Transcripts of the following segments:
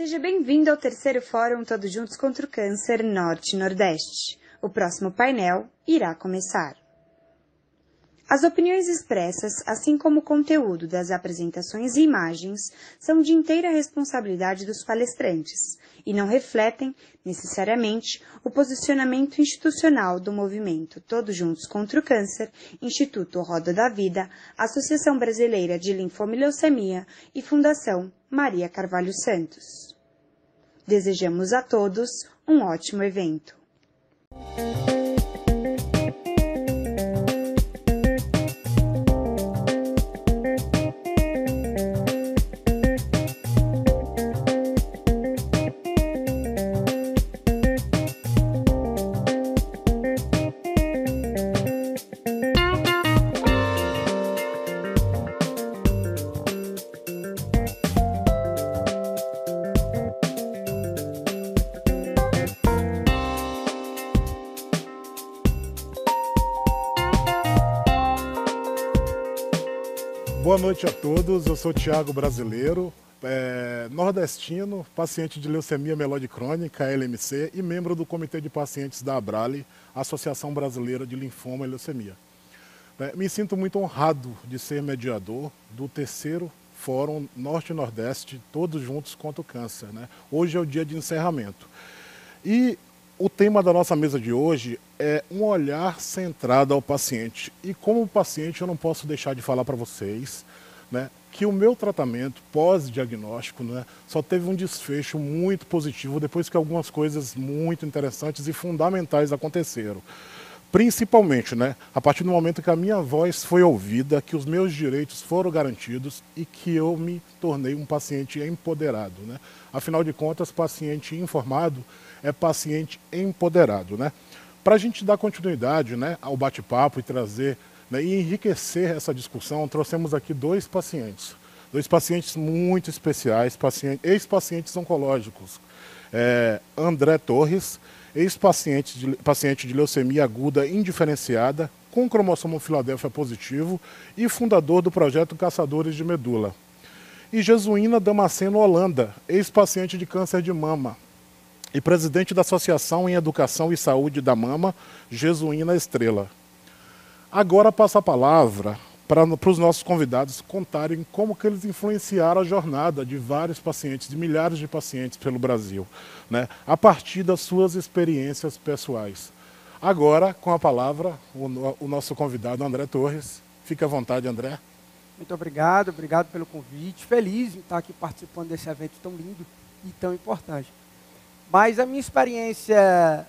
Seja bem-vindo ao terceiro Fórum Todos Juntos contra o Câncer Norte e Nordeste. O próximo painel irá começar. As opiniões expressas, assim como o conteúdo das apresentações e imagens, são de inteira responsabilidade dos palestrantes e não refletem, necessariamente, o posicionamento institucional do movimento Todos Juntos contra o Câncer, Instituto Roda da Vida, Associação Brasileira de Linfoma e Leucemia e Fundação Maria Carvalho Santos. Desejamos a todos um ótimo evento. Boa noite a todos, eu sou Thiago Brasileiro, nordestino, paciente de leucemia mieloide crônica, LMC, e membro do Comitê de Pacientes da ABRALE, Associação Brasileira de Linfoma e Leucemia. Me sinto muito honrado de ser mediador do terceiro Fórum Norte e Nordeste, Todos Juntos contra o Câncer. Hoje é o dia de encerramento. E o tema da nossa mesa de hoje é um olhar centrado ao paciente. E como paciente eu não posso deixar de falar para vocês que o meu tratamento pós-diagnóstico só teve um desfecho muito positivo depois que algumas coisas muito interessantes e fundamentais aconteceram. Principalmente, a partir do momento que a minha voz foi ouvida, que os meus direitos foram garantidos e que eu me tornei um paciente empoderado. Afinal de contas, paciente informado é paciente empoderado. Para a gente dar continuidade ao bate-papo e trazer e enriquecer essa discussão, trouxemos aqui dois pacientes muito especiais, ex-pacientes oncológicos. André Torres, paciente de leucemia aguda indiferenciada, com cromossomo Filadélfia positivo e fundador do projeto Caçadores de Medula. E Jesuína Damasceno Holanda, ex-paciente de câncer de mama e presidente da Associação em Educação e Saúde da Mama, Jesuína Estrela. Agora passo a palavra para os nossos convidados contarem como que eles influenciaram a jornada de vários pacientes, de milhares de pacientes pelo Brasil, a partir das suas experiências pessoais. Agora, com a palavra, o nosso convidado, André Torres. Fique à vontade, André. Muito obrigado pelo convite. Feliz em estar aqui participando desse evento tão lindo e tão importante. Mas a minha experiência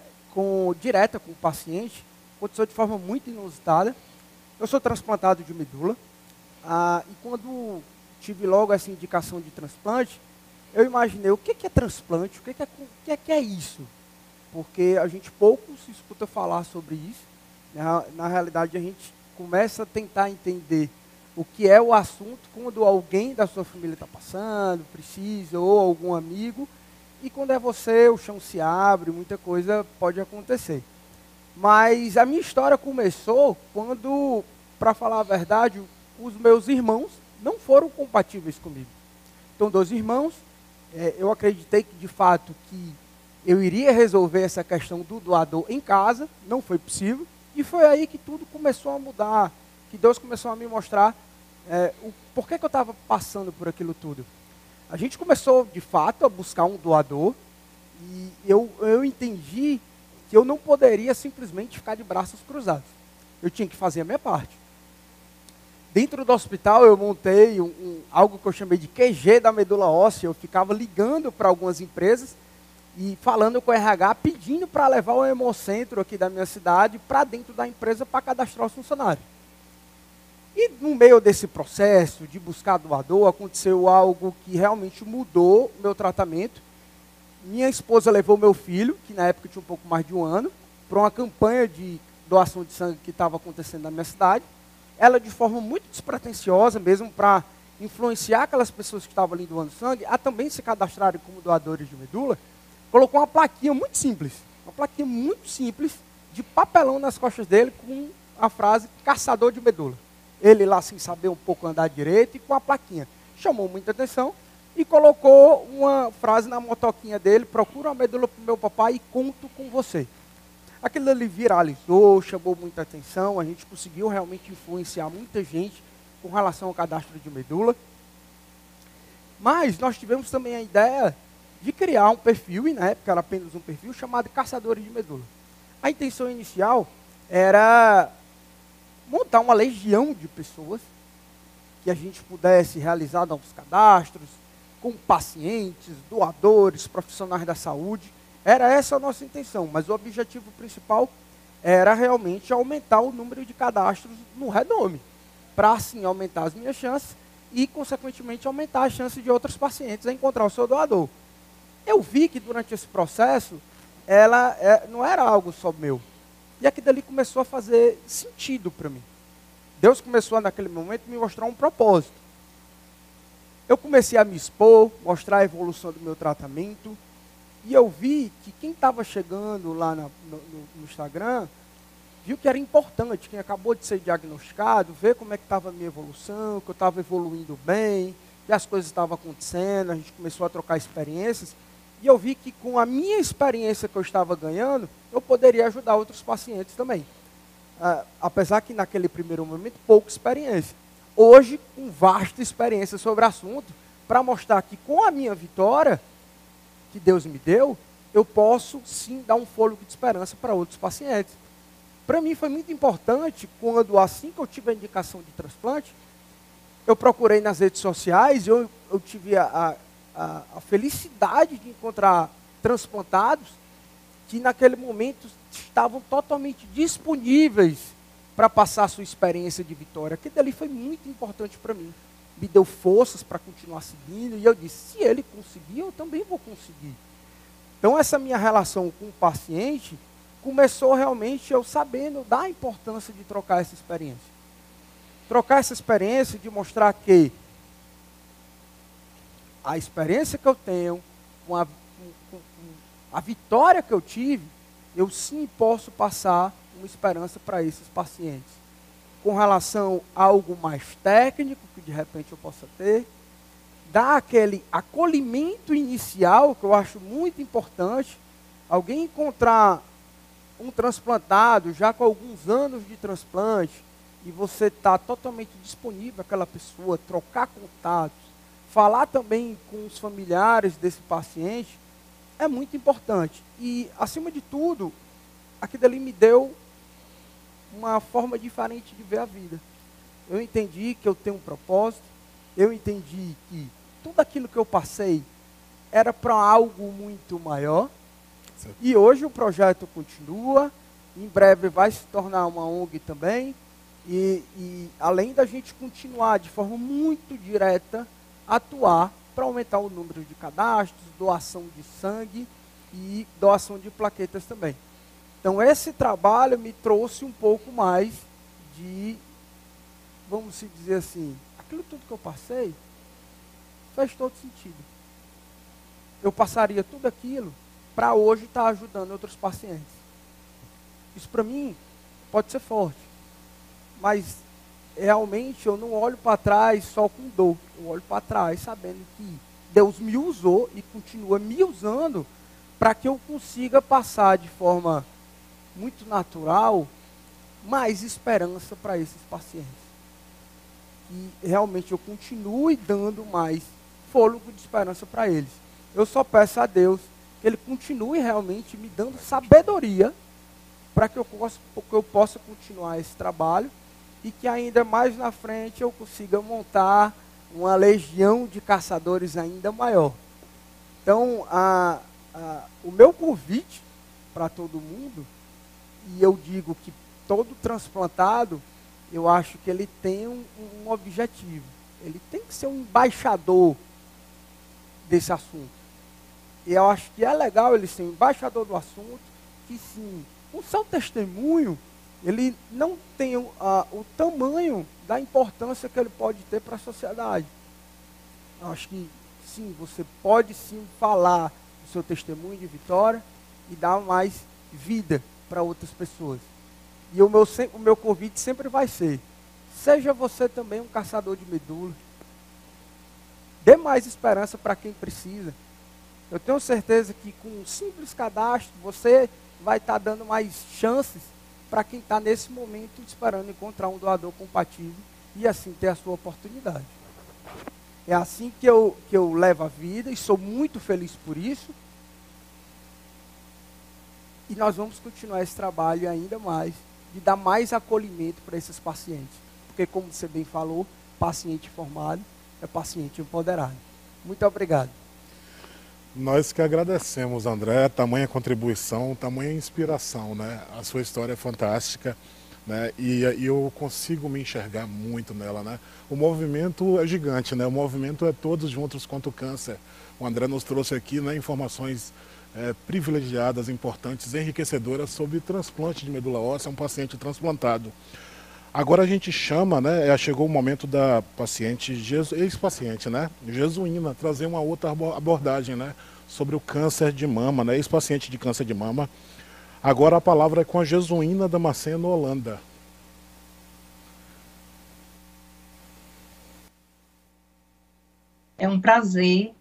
direta com o paciente aconteceu de forma muito inusitada. Eu sou transplantado de medula e quando tive logo essa indicação de transplante, eu imaginei o que é transplante, o que é isso? Porque a gente pouco se escuta falar sobre isso. Na realidade, a gente começa a tentar entender o que é o assunto quando alguém da sua família está passando, precisa, ou algum amigo. E quando é você, o chão se abre, muita coisa pode acontecer. Mas a minha história começou quando, para falar a verdade, os meus irmãos não foram compatíveis comigo. Então, 2 irmãos, eu acreditei que, de fato, que eu iria resolver essa questão do doador em casa, não foi possível. E foi aí que tudo começou a mudar, que Deus começou a me mostrar o porquê que eu estava passando por aquilo tudo. A gente começou, de fato, a buscar um doador e eu entendi que eu não poderia simplesmente ficar de braços cruzados. Eu tinha que fazer a minha parte. Dentro do hospital, eu montei algo que eu chamei de QG da medula óssea. Eu ficava ligando para algumas empresas e falando com o RH, pedindo para levar o hemocentro aqui da minha cidade para dentro da empresa para cadastrar os funcionários. E no meio desse processo de buscar doador, aconteceu algo que realmente mudou o meu tratamento. Minha esposa levou meu filho, que na época tinha um pouco mais de 1 ano, para uma campanha de doação de sangue que estava acontecendo na minha cidade. Ela, de forma muito despretensiosa, mesmo para influenciar aquelas pessoas que estavam ali doando sangue, a também se cadastrarem como doadores de medula, colocou uma plaquinha muito simples, de papelão nas costas dele, com a frase caçador de medula. Ele lá sem saber um pouco andar direito e com a plaquinha. Chamou muita atenção, e colocou uma frase na motoquinha dele: procura uma medula para o meu papai e conto com você. Aquilo ali viralizou, chamou muita atenção, a gente conseguiu realmente influenciar muita gente com relação ao cadastro de medula. Mas nós tivemos também a ideia de criar um perfil, e na época era apenas um perfil, chamado Caçadores de Medula. A intenção inicial era montar uma legião de pessoas que a gente pudesse realizar novos cadastros, com pacientes, doadores, profissionais da saúde. Era essa a nossa intenção, mas o objetivo principal era realmente aumentar o número de cadastros no Renome, para assim aumentar as minhas chances e, consequentemente, aumentar a chance de outros pacientes a encontrar o seu doador. Eu vi que durante esse processo, não era algo só meu. E aquilo dali começou a fazer sentido para mim. Deus começou, naquele momento, a me mostrar um propósito. Eu comecei a me expor, mostrar a evolução do meu tratamento. E eu vi que quem estava chegando lá no Instagram, viu que era importante, quem acabou de ser diagnosticado, ver como é que estava a minha evolução, que eu estava evoluindo bem, que as coisas estavam acontecendo, a gente começou a trocar experiências. E eu vi que com a minha experiência que eu estava ganhando, eu poderia ajudar outros pacientes também. Apesar que naquele primeiro momento, pouca experiência. Hoje, com vasta experiência sobre o assunto, para mostrar que com a minha vitória, que Deus me deu, eu posso sim dar um fôlego de esperança para outros pacientes. Para mim foi muito importante quando, assim que eu tive a indicação de transplante, eu procurei nas redes sociais, eu tive a felicidade de encontrar transplantados que naquele momento estavam totalmente disponíveis para passar a sua experiência de vitória. Aquilo ali foi muito importante para mim. Me deu forças para continuar seguindo, e eu disse, se ele conseguir, eu também vou conseguir. Então essa minha relação com o paciente começou realmente eu sabendo da importância de trocar essa experiência. Trocar essa experiência de mostrar que a experiência que eu tenho, com a vitória que eu tive, eu sim posso passar uma esperança para esses pacientes. Com relação a algo mais técnico, que de repente eu possa ter, dar aquele acolhimento inicial, que eu acho muito importante. Alguém encontrar um transplantado já com alguns anos de transplante, e você está totalmente disponível àquela pessoa, trocar contatos, falar também com os familiares desse paciente, é muito importante. E, acima de tudo, aquilo ali me deu uma forma diferente de ver a vida. Eu entendi que eu tenho um propósito, eu entendi que tudo aquilo que eu passei era para algo muito maior, certo. E hoje o projeto continua, em breve vai se tornar uma ONG também, e além da gente continuar de forma muito direta, atuar para aumentar o número de cadastros, doação de sangue e doação de plaquetas também. Então esse trabalho me trouxe um pouco mais de, vamos dizer assim, aquilo tudo que eu passei faz todo sentido. Eu passaria tudo aquilo para hoje estar ajudando outros pacientes. Isso para mim pode ser forte, mas realmente eu não olho para trás só com dor. Eu olho para trás sabendo que Deus me usou e continua me usando para que eu consiga passar de forma muito natural mais esperança para esses pacientes. E realmente eu continue dando mais fôlego de esperança para eles. Eu só peço a Deus que Ele continue realmente me dando sabedoria para que eu possa continuar esse trabalho e que ainda mais na frente eu consiga montar uma legião de caçadores ainda maior. Então, o meu convite para todo mundo, e eu digo que todo transplantado, eu acho que ele tem um objetivo. Ele tem que ser um embaixador desse assunto. E eu acho que é legal ele ser um embaixador do assunto, que sim, o seu testemunho, ele não tem o tamanho da importância que ele pode ter para a sociedade. Eu acho que sim, você pode sim falar do seu testemunho de vitória e dar mais vida para outras pessoas. E o meu convite sempre vai ser, seja você também um caçador de medula. dê mais esperança para quem precisa. Eu tenho certeza que com um simples cadastro, você vai estar dando mais chances para quem está nesse momento esperando encontrar um doador compatível e assim ter a sua oportunidade. É assim que eu levo a vida e sou muito feliz por isso. E nós vamos continuar esse trabalho ainda mais, de dar mais acolhimento para esses pacientes. Porque, como você bem falou, paciente formado é paciente empoderado. Muito obrigado. Nós que agradecemos, André, tamanha contribuição, tamanha inspiração, né? A sua história é fantástica, né? E eu consigo me enxergar muito nela, né? O movimento é gigante, né? O movimento é todos juntos contra o câncer. O André nos trouxe aqui, né, informações privilegiadas, importantes, enriquecedoras sobre transplante de medula óssea a um paciente transplantado. Agora a gente chama, né? Chegou o momento da paciente, ex-paciente, né? Jesuína, trazer uma outra abordagem, né? Sobre o câncer de mama, né? Ex-paciente de câncer de mama. Agora a palavra é com a Jesuína Damasceno Holanda. É um prazer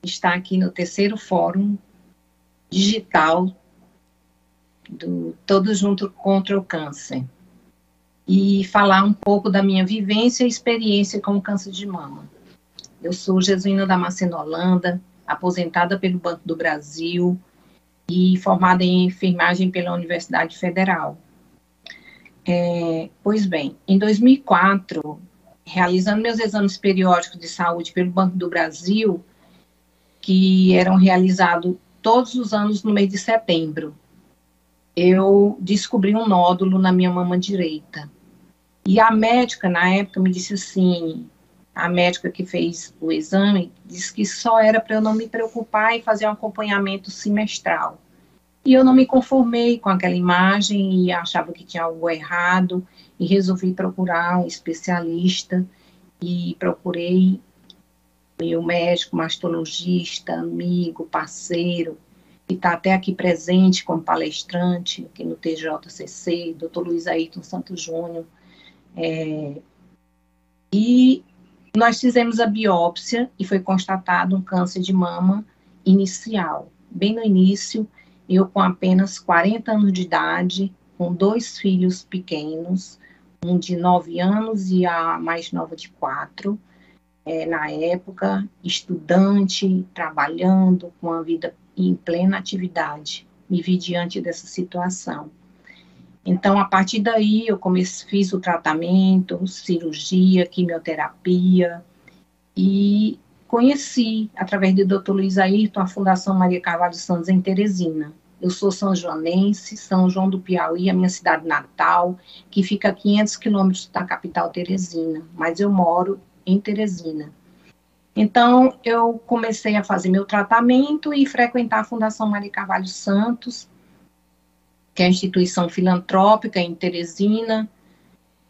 estar aqui no terceiro fórum digital do Todos Juntos contra o Câncer e falar um pouco da minha vivência e experiência com o câncer de mama. Eu sou Jesuína Damasceno Holanda, aposentada pelo Banco do Brasil e formada em enfermagem pela Universidade Federal. Pois bem, em 2004, realizando meus exames periódicos de saúde pelo Banco do Brasil, que eram realizados todos os anos no mês de setembro, eu descobri um nódulo na minha mama direita. E a médica, na época, me disse assim, a médica que fez o exame, disse que só era para eu não me preocupar e fazer um acompanhamento semestral. E eu não me conformei com aquela imagem e achava que tinha algo errado e resolvi procurar um especialista e procurei meu médico, mastologista, amigo, parceiro, que está até aqui presente como palestrante aqui no TJCC, Dr. Luiz Ayrton Santos Júnior. E nós fizemos a biópsia e foi constatado um câncer de mama inicial. Bem no início, eu com apenas 40 anos de idade, com 2 filhos pequenos, um de 9 anos e a mais nova de 4, na época, estudante, trabalhando, com a vida em plena atividade, me vi diante dessa situação. Então, a partir daí, eu fiz o tratamento, cirurgia, quimioterapia, e conheci, através do Dr. Luiz Ayrton, a Fundação Maria Carvalho Santos em Teresina. Eu sou são-joanense, São João do Piauí, a minha cidade natal, que fica a 500 quilômetros da capital Teresina, mas eu moro em Teresina. Então, eu comecei a fazer meu tratamento e frequentar a Fundação Maria Carvalho Santos, que é a instituição filantrópica em Teresina,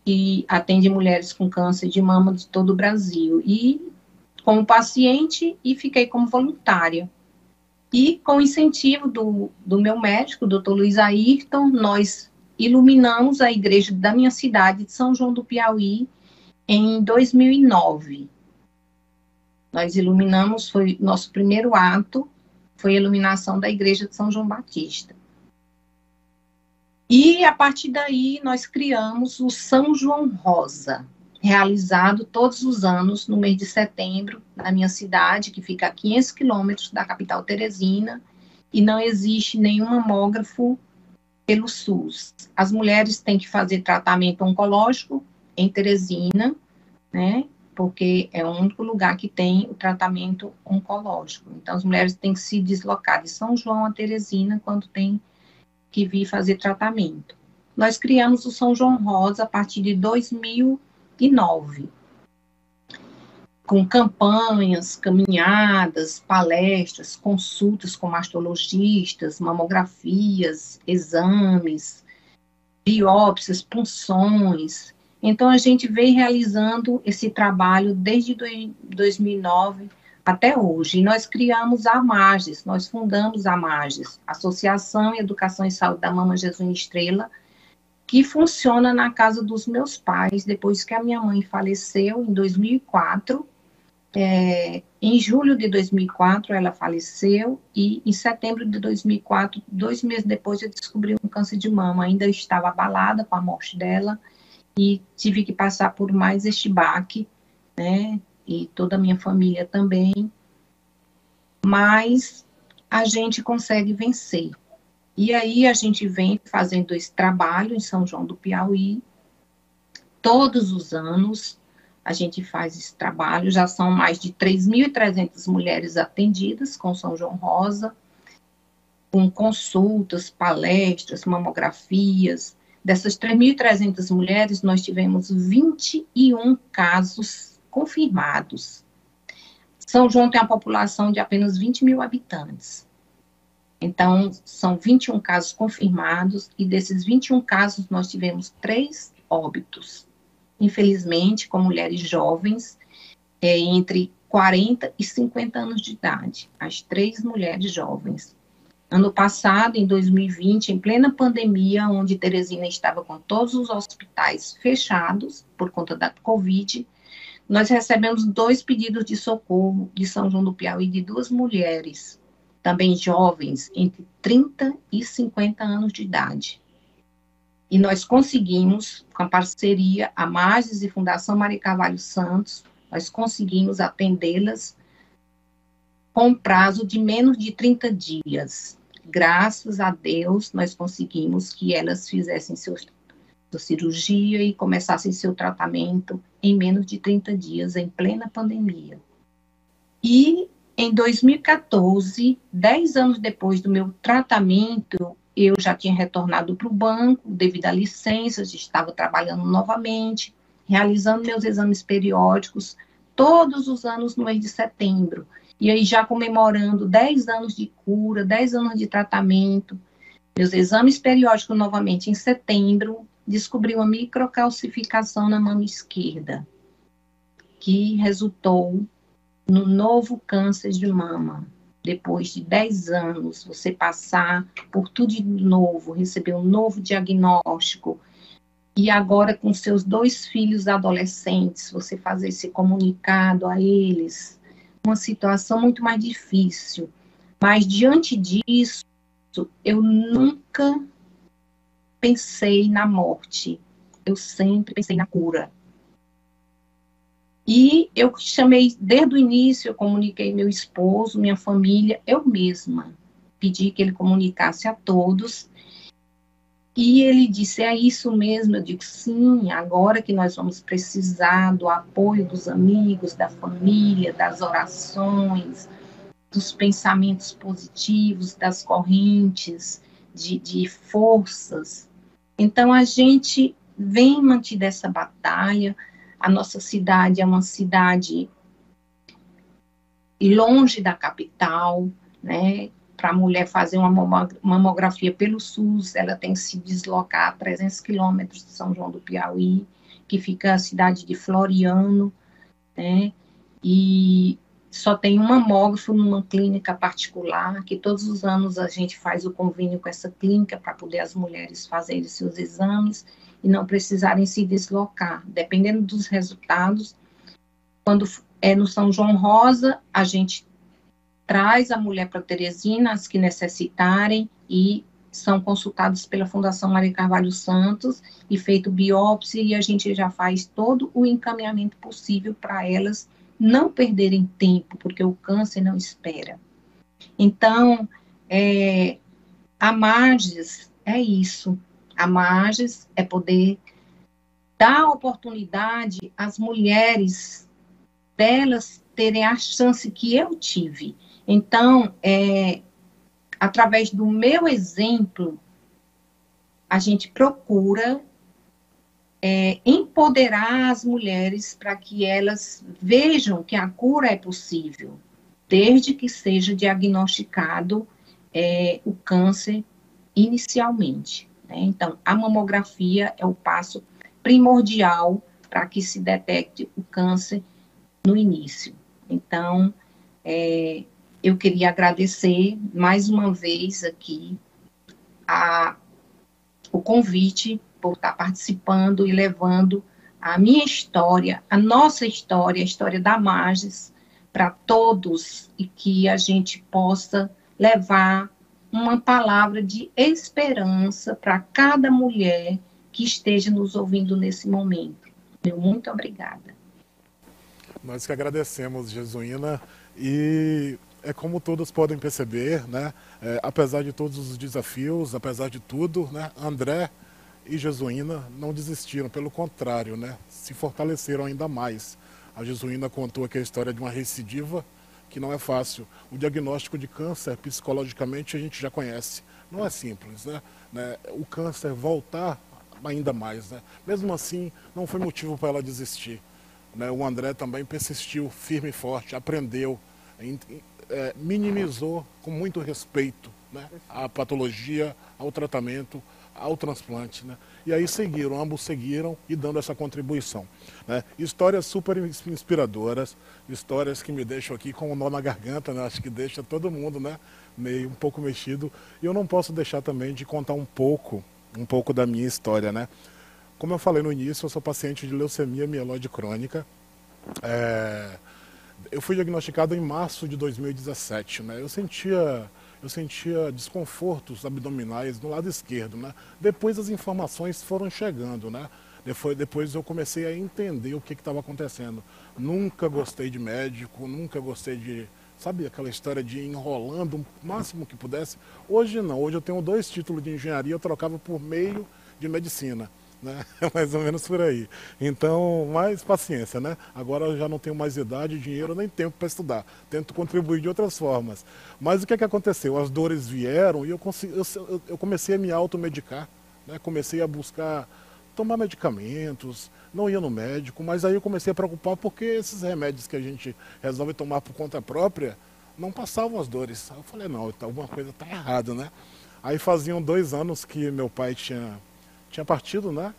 que atende mulheres com câncer de mama de todo o Brasil. E como paciente, e fiquei como voluntária. E com incentivo do meu médico, Dr. Luiz Ayrton, nós iluminamos a igreja da minha cidade de São João do Piauí em 2009. Nós iluminamos, foi nosso primeiro ato, foi a iluminação da igreja de São João Batista. E, a partir daí, nós criamos o São João Rosa, realizado todos os anos, no mês de setembro, na minha cidade, que fica a 500 quilômetros da capital Teresina, e não existe nenhum mamógrafo pelo SUS. As mulheres têm que fazer tratamento oncológico em Teresina, né, porque é o único lugar que tem o tratamento oncológico. Então, as mulheres têm que se deslocar de São João a Teresina quando tem que vir fazer tratamento. Nós criamos o São João Rosa a partir de 2009, com campanhas, caminhadas, palestras, consultas com mastologistas, mamografias, exames, biópsias, punções. Então, a gente vem realizando esse trabalho desde 2009 até hoje. E nós criamos a AMAGES, nós fundamos a AMAGES, Associação Educação e Saúde da Mama Jesuína Estrela, que funciona na casa dos meus pais, depois que a minha mãe faleceu, em 2004, Em julho de 2004, ela faleceu, e em setembro de 2004, 2 meses depois, eu descobri um câncer de mama. Ainda estava abalada com a morte dela, e tive que passar por mais este baque, né? E toda a minha família também. Mas a gente consegue vencer. E aí a gente vem fazendo esse trabalho em São João do Piauí. Todos os anos a gente faz esse trabalho. Já são mais de 3.300 mulheres atendidas com São João Rosa, com consultas, palestras, mamografias. Dessas 3.300 mulheres, nós tivemos 21 casos confirmados. São João tem uma população de apenas 20 mil habitantes. Então, são 21 casos confirmados, e desses 21 casos, nós tivemos 3 óbitos. Infelizmente, com mulheres jovens, entre 40 e 50 anos de idade. As 3 mulheres jovens. Ano passado, em 2020, em plena pandemia, onde Teresina estava com todos os hospitais fechados por conta da Covid, nós recebemos 2 pedidos de socorro de São João do Piauí de 2 mulheres, também jovens, entre 30 e 50 anos de idade. E nós conseguimos, com a parceria a Magis e Fundação Maria Carvalho Santos, nós conseguimos atendê-las com prazo de menos de 30 dias. Graças a Deus, nós conseguimos que elas fizessem sua cirurgia e começassem seu tratamento em menos de 30 dias, em plena pandemia. E em 2014, 10 anos depois do meu tratamento, eu já tinha retornado para o banco, devido a licenças, estava trabalhando novamente, realizando meus exames periódicos, todos os anos no mês de setembro. E aí já comemorando 10 anos de cura, 10 anos de tratamento, meus exames periódicos novamente em setembro, descobri uma microcalcificação na mama esquerda, que resultou no novo câncer de mama. Depois de 10 anos, você passar por tudo de novo, receber um novo diagnóstico, e agora com seus 2 filhos adolescentes, você fazer esse comunicado a eles, uma situação muito mais difícil. Mas diante disso, eu nunca pensei na morte, eu sempre pensei na cura. E eu chamei, desde o início, eu comuniquei meu esposo, minha família, eu mesma. Pedi que ele comunicasse a todos. E ele disse, é isso mesmo? Eu digo, sim, agora que nós vamos precisar do apoio dos amigos, da família, das orações, dos pensamentos positivos, das correntes, de forças. Então, a gente vem manter essa batalha. A nossa cidade é uma cidade longe da capital, né? Para a mulher fazer uma mamografia pelo SUS, ela tem que se deslocar a 300 quilômetros de São João do Piauí, que fica a cidade de Floriano, né? E só tem um mamógrafo numa clínica particular, que todos os anos a gente faz o convênio com essa clínica para poder as mulheres fazerem seus exames e não precisarem se deslocar. Dependendo dos resultados, quando é no São João Rosa, a gente traz a mulher para Teresina, as que necessitarem, e são consultados pela Fundação Maria Carvalho Santos e feito biópsia, e a gente já faz todo o encaminhamento possível para elas não perderem tempo, porque o câncer não espera. Então, a Magis é isso. A Magis é poder dar oportunidade às mulheres delas terem a chance que eu tive. Então, através do meu exemplo, a gente procura empoderar as mulheres para que elas vejam que a cura é possível, desde que seja diagnosticado o câncer inicialmente, né? Então, a mamografia é o passo primordial para que se detecte o câncer no início. Então, eu queria agradecer mais uma vez aqui o convite por estar participando e levando a minha história, a nossa história, a história da Magis, para todos e que a gente possa levar uma palavra de esperança para cada mulher que esteja nos ouvindo nesse momento. Meu muito obrigada. Nós que agradecemos, Jesuína, e é como todos podem perceber, né? Apesar de todos os desafios, apesar de tudo, né? André e Jesuína não desistiram, pelo contrário, né? Se fortaleceram ainda mais. A Jesuína contou aqui a história de uma recidiva, que não é fácil. O diagnóstico de câncer, psicologicamente, a gente já conhece. Não é simples, né? O câncer voltar ainda mais, né? Mesmo assim, não foi motivo para ela desistir. Né? O André também persistiu firme e forte, aprendeu, minimizou com muito respeito, né? A patologia, ao tratamento, ao transplante, né? E aí seguiram, ambos seguiram e dando essa contribuição, né? Histórias super inspiradoras, histórias que me deixam aqui com um nó na garganta, né? Acho que deixa todo mundo, né? Meio um pouco mexido. E eu não posso deixar também de contar um pouco da minha história, né? Como eu falei no início, eu sou paciente de leucemia mieloide crônica. Eu fui diagnosticado em março de 2017, né? Eu sentia desconfortos abdominais no lado esquerdo, né? Depois as informações foram chegando, né? Depois eu comecei a entender o que estava acontecendo. Nunca gostei de médico, nunca gostei de... Sabe aquela história de ir enrolando o máximo que pudesse? Hoje não, hoje eu tenho 2 títulos de engenharia, eu trocava por meio de medicina, né? Mais ou menos por aí. Então, mais paciência, né? Agora eu já não tenho mais idade, dinheiro, nem tempo para estudar. Tento contribuir de outras formas. Mas o que aconteceu? As dores vieram e eu comecei a me automedicar, né? Comecei a buscar tomar medicamentos, não ia no médico, mas aí eu comecei a preocupar porque esses remédios que a gente resolve tomar por conta própria não passavam as dores. Aí eu falei, não, alguma coisa está errada, né? Aí faziam 2 anos que meu pai tinha partido, né?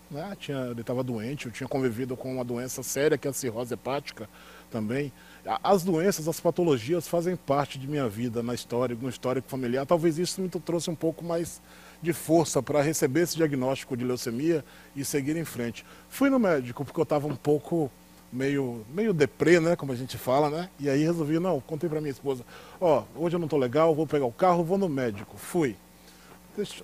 Ele estava doente, eu tinha convivido com uma doença séria, que é a cirrose hepática também. As doenças, as patologias fazem parte de minha vida no histórico familiar. Talvez isso me trouxe um pouco mais de força para receber esse diagnóstico de leucemia e seguir em frente. Fui no médico porque eu estava um pouco meio deprê, né, como a gente fala, né? E aí resolvi, não, contei para minha esposa, hoje eu não estou legal, vou pegar o carro, vou no médico. Fui.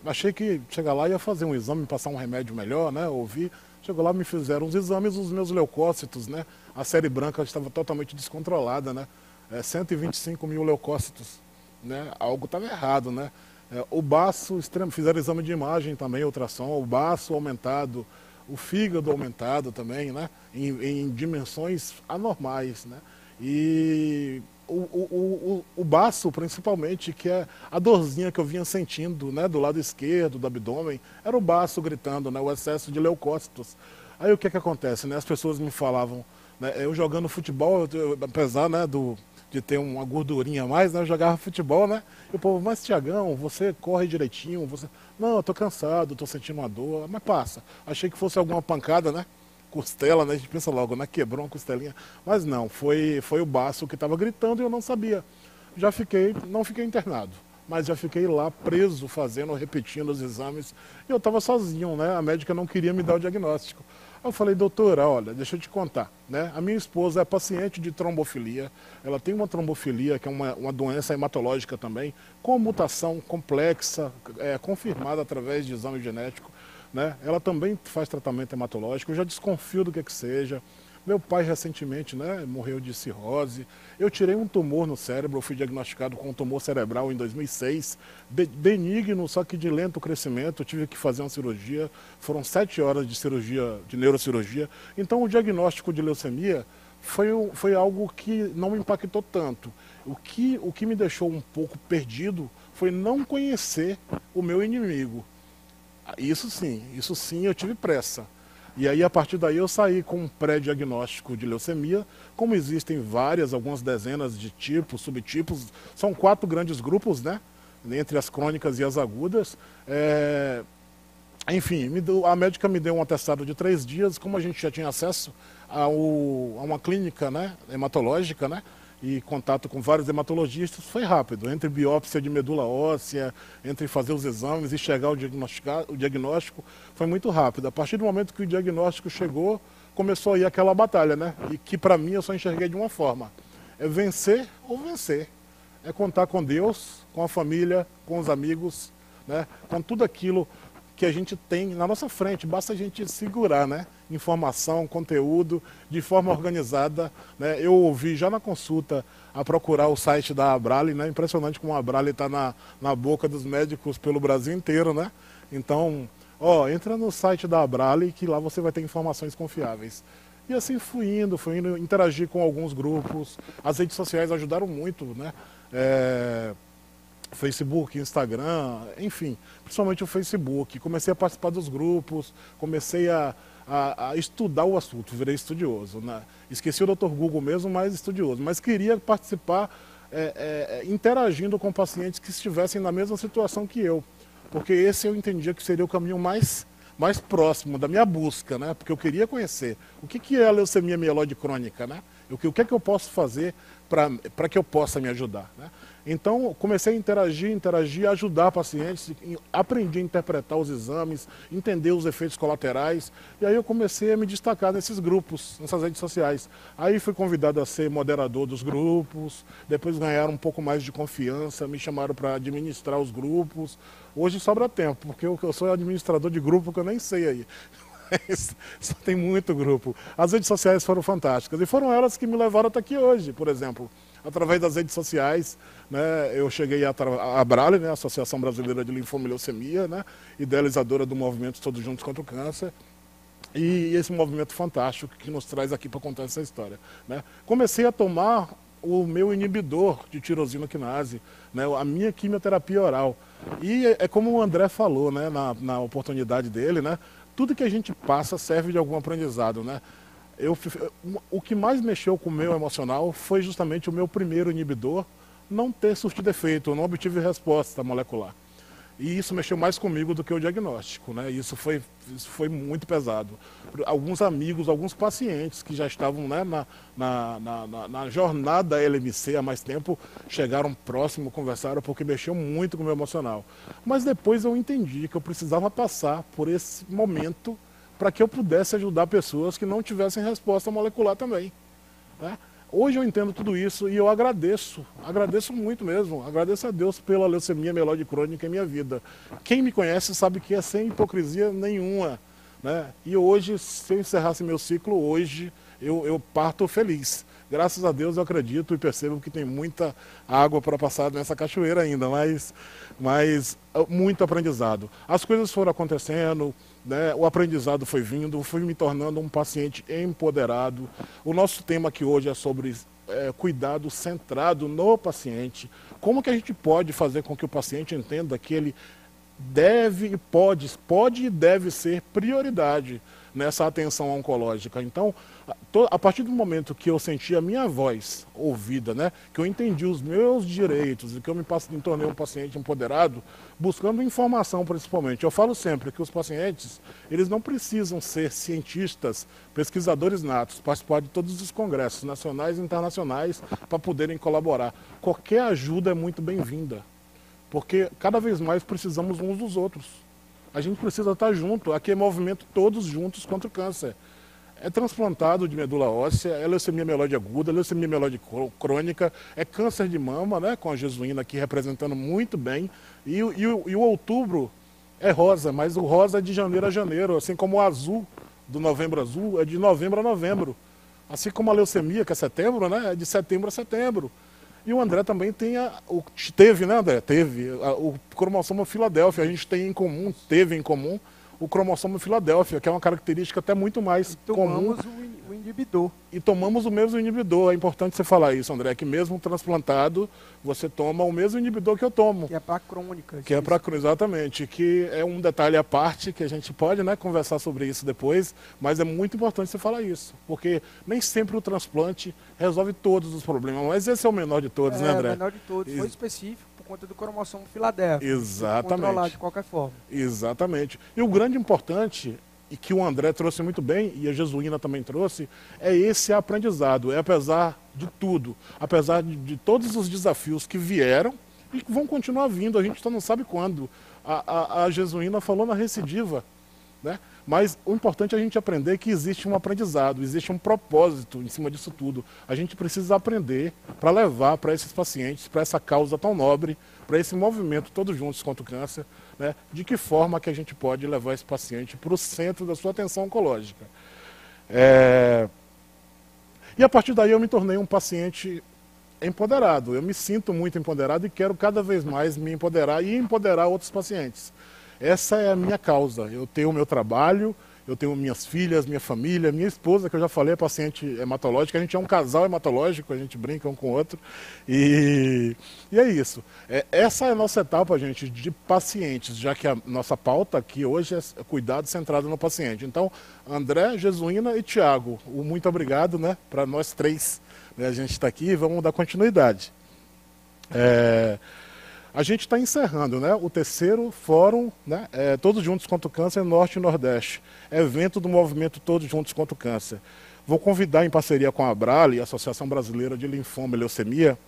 Achei que chegar lá ia fazer um exame, passar um remédio melhor, né? Ouvi. Chegou lá, me fizeram os exames, os meus leucócitos, né? A série branca estava totalmente descontrolada, né? 125 mil leucócitos, né? Algo estava errado, né? O baço extremo, fizeram exame de imagem também, ultrassom, o baço aumentado, o fígado aumentado também, né? Em dimensões anormais, né? E o baço, principalmente, que é a dorzinha que eu vinha sentindo, né, do lado esquerdo do abdômen, era o baço gritando, né, o excesso de leucócitos. Aí o que acontece, né? As pessoas me falavam, né, eu jogando futebol, apesar, né, de ter uma gordurinha a mais, né, eu jogava futebol, né? E o povo, mas Tiagão, você corre direitinho, você... Não, eu tô cansado, tô sentindo uma dor, mas passa. Achei que fosse alguma pancada, né? Costela, né? A gente pensa logo, né? Quebrou uma costelinha. Mas não, foi o baço que estava gritando e eu não sabia. Não fiquei internado, mas já fiquei lá preso, repetindo os exames. E eu estava sozinho, né? A médica não queria me dar o diagnóstico. Eu falei, doutora, olha, deixa eu te contar, né? A minha esposa é paciente de trombofilia, ela tem uma trombofilia, que é uma doença hematológica também, com mutação complexa, confirmada através de exame genético, né? Ela também faz tratamento hematológico, eu já desconfio do que seja. Meu pai recentemente, né, morreu de cirrose. Eu tirei um tumor no cérebro, eu fui diagnosticado com um tumor cerebral em 2006, benigno, só que de lento crescimento. Eu tive que fazer uma cirurgia, foram 7 horas de cirurgia, de neurocirurgia. Então o diagnóstico de leucemia foi algo que não me impactou tanto. O que me deixou um pouco perdido foi não conhecer o meu inimigo. Isso sim, eu tive pressa. E aí, a partir daí, eu saí com um pré-diagnóstico de leucemia. Como existem algumas dezenas de tipos, subtipos, são 4 grandes grupos, né? Entre as crônicas e as agudas. Enfim, a médica me deu um atestado de 3 dias, como a gente já tinha acesso a uma clínica, né, hematológica, né? E contato com vários hematologistas, foi rápido. Entre biópsia de medula óssea, entre fazer os exames e chegar ao diagnóstico, foi muito rápido. A partir do momento que o diagnóstico chegou, começou aí aquela batalha, né? E que para mim eu só enxerguei de uma forma. É vencer ou vencer. É contar com Deus, com a família, com os amigos, né? Com tudo aquilo que a gente tem na nossa frente. Basta a gente segurar, né? Informação, conteúdo, de forma organizada, né? Eu ouvi já na consulta a procurar o site da Abrale, né? Impressionante como a Abrale está na boca dos médicos pelo Brasil inteiro, né? Então, entra no site da Abrale que lá você vai ter informações confiáveis. E assim fui indo, interagir com alguns grupos. As redes sociais ajudaram muito, né? Facebook, Instagram, enfim, principalmente o Facebook. Comecei a participar dos grupos, comecei a estudar o assunto, virei estudioso, né? Esqueci o Dr. Google mesmo, mas estudioso. Mas queria participar interagindo com pacientes que estivessem na mesma situação que eu. Porque esse eu entendia que seria o caminho mais próximo da minha busca, né? Porque eu queria conhecer o que é a leucemia mieloide crônica, né? O que é que eu posso fazer para que eu possa me ajudar, né? Então, comecei a interagir, ajudar pacientes, aprendi a interpretar os exames, entender os efeitos colaterais, e aí eu comecei a me destacar nesses grupos, nessas redes sociais. Aí fui convidado a ser moderador dos grupos, depois ganharam um pouco mais de confiança, me chamaram para administrar os grupos. Hoje sobra tempo, porque eu sou administrador de grupo que eu nem sei aí. Só tem muito grupo. As redes sociais foram fantásticas, e foram elas que me levaram até aqui hoje, por exemplo. Através das redes sociais, né, eu cheguei a Abrale, né, Associação Brasileira de Linfoma e Leucemia, né, idealizadora do movimento Todos Juntos contra o Câncer, e esse movimento fantástico que nos traz aqui para contar essa história, né. Comecei a tomar o meu inibidor de tirosina quinase, né, a minha quimioterapia oral. E é como o André falou, né, na oportunidade dele, né, tudo que a gente passa serve de algum aprendizado, né. O que mais mexeu com o meu emocional foi justamente o meu primeiro inibidor não ter surtido efeito, eu não obtive resposta molecular. E isso mexeu mais comigo do que o diagnóstico, né? Isso foi muito pesado. Alguns amigos, alguns pacientes que já estavam, né, na jornada LMC há mais tempo, chegaram próximo, conversaram, porque mexeu muito com o meu emocional. Mas depois eu entendi que eu precisava passar por esse momento para que eu pudesse ajudar pessoas que não tivessem resposta molecular também, né? Hoje eu entendo tudo isso e eu agradeço muito mesmo, agradeço a Deus pela leucemia mieloide crônica em minha vida. Quem me conhece sabe que é sem hipocrisia nenhuma, né? E hoje, se eu encerrasse meu ciclo hoje, eu parto feliz. Graças a Deus eu acredito e percebo que tem muita água para passar nessa cachoeira ainda, mas muito aprendizado. As coisas foram acontecendo, né? O aprendizado foi vindo, fui me tornando um paciente empoderado. O nosso tema aqui hoje é sobre cuidado centrado no paciente. Como que a gente pode fazer com que o paciente entenda que ele deve e pode e deve ser prioridade nessa atenção oncológica. Então, a partir do momento que eu senti a minha voz ouvida, né, que eu entendi os meus direitos e que eu me tornei um paciente empoderado, buscando informação principalmente. Eu falo sempre que os pacientes, eles não precisam ser cientistas, pesquisadores natos, participar de todos os congressos nacionais e internacionais para poderem colaborar. Qualquer ajuda é muito bem-vinda, porque cada vez mais precisamos uns dos outros. A gente precisa estar junto, aqui é movimento todos juntos contra o câncer. É transplantado de medula óssea, é leucemia mieloide aguda, leucemia mieloide crônica, é câncer de mama, né, com a Jesuína aqui representando muito bem. E o outubro é rosa, mas o rosa é de janeiro a janeiro, assim como o azul, do novembro azul, é de novembro a novembro. Assim como a leucemia, que é setembro, né, é de setembro a setembro. E o André também teve, né, André? Teve o cromossomo Filadélfia, a gente teve em comum o cromossomo Filadélfia, que é uma característica até muito mais comum. Tomamos o inibidor. E tomamos o mesmo inibidor. É importante você falar isso, André, que mesmo transplantado, você toma o mesmo inibidor que eu tomo. Que é para crônica. Que é para exatamente, que é um detalhe à parte, que a gente pode, né, conversar sobre isso depois, mas é muito importante você falar isso, porque nem sempre o transplante resolve todos os problemas, mas esse é o menor de todos, né, André? É o menor de todos, foi específico por conta do cromossomo Filadélfia. Exatamente. Controlar de qualquer forma. Exatamente. E o grande importante, e que o André trouxe muito bem, e a Jesuína também trouxe, é esse aprendizado. É apesar de tudo, apesar de todos os desafios que vieram e que vão continuar vindo, a gente só não sabe quando. A Jesuína falou na recidiva, né? Mas o importante é a gente aprender que existe um aprendizado, existe um propósito em cima disso tudo. A gente precisa aprender para levar para esses pacientes, para essa causa tão nobre, para esse movimento Todos Juntos contra o Câncer, né, de que forma que a gente pode levar esse paciente para o centro da sua atenção oncológica. E a partir daí eu me tornei um paciente empoderado. Eu me sinto muito empoderado e quero cada vez mais me empoderar e empoderar outros pacientes. Essa é a minha causa. Eu tenho o meu trabalho, eu tenho minhas filhas, minha família, minha esposa, que eu já falei, é paciente hematológica. A gente é um casal hematológico, a gente brinca um com o outro. E é isso. Essa é a nossa etapa, gente, de pacientes, já que a nossa pauta aqui hoje é cuidado centrado no paciente. Então, André, Jesuína e Tiago, muito obrigado, né, para nós três. A gente está aqui e vamos dar continuidade. A gente está encerrando, né, o terceiro fórum, né, Todos Juntos contra o Câncer Norte e Nordeste, evento do movimento Todos Juntos contra o Câncer. Vou convidar, em parceria com a Abrale, Associação Brasileira de Linfoma e Leucemia,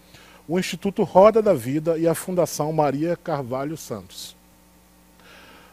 o Instituto Roda da Vida e a Fundação Maria Carvalho Santos.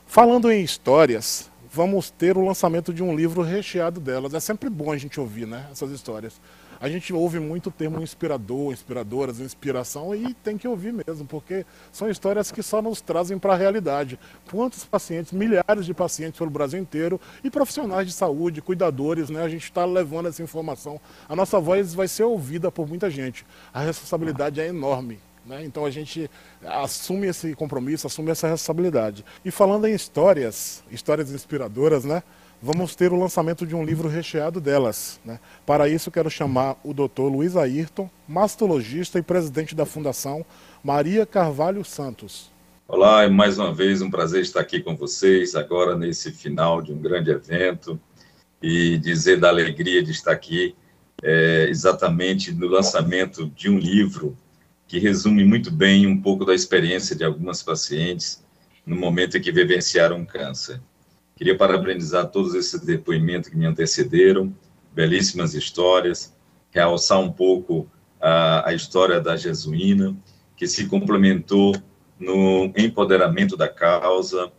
Falando em histórias, vamos ter o lançamento de um livro recheado delas. É sempre bom a gente ouvir, né, essas histórias. A gente ouve muito o termo inspirador, inspiradoras, inspiração, e tem que ouvir mesmo, porque são histórias que só nos trazem para a realidade. Quantos pacientes, milhares de pacientes pelo Brasil inteiro, e profissionais de saúde, cuidadores, né? A gente está levando essa informação. A nossa voz vai ser ouvida por muita gente. A responsabilidade é enorme, né? Então a gente assume esse compromisso, assume essa responsabilidade. E falando em histórias inspiradoras, né? Vamos ter o lançamento de um livro recheado delas, né? Para isso, quero chamar o Dr. Luiz Ayrton, mastologista e presidente da Fundação Maria Carvalho Santos. Olá, e mais uma vez um prazer estar aqui com vocês, agora nesse final de um grande evento, e dizer da alegria de estar aqui exatamente no lançamento de um livro que resume muito bem um pouco da experiência de algumas pacientes no momento em que vivenciaram câncer. Queria parabenizar todos esses depoimentos que me antecederam, belíssimas histórias, realçar um pouco a história da Jesuína, que se complementou no empoderamento da causa,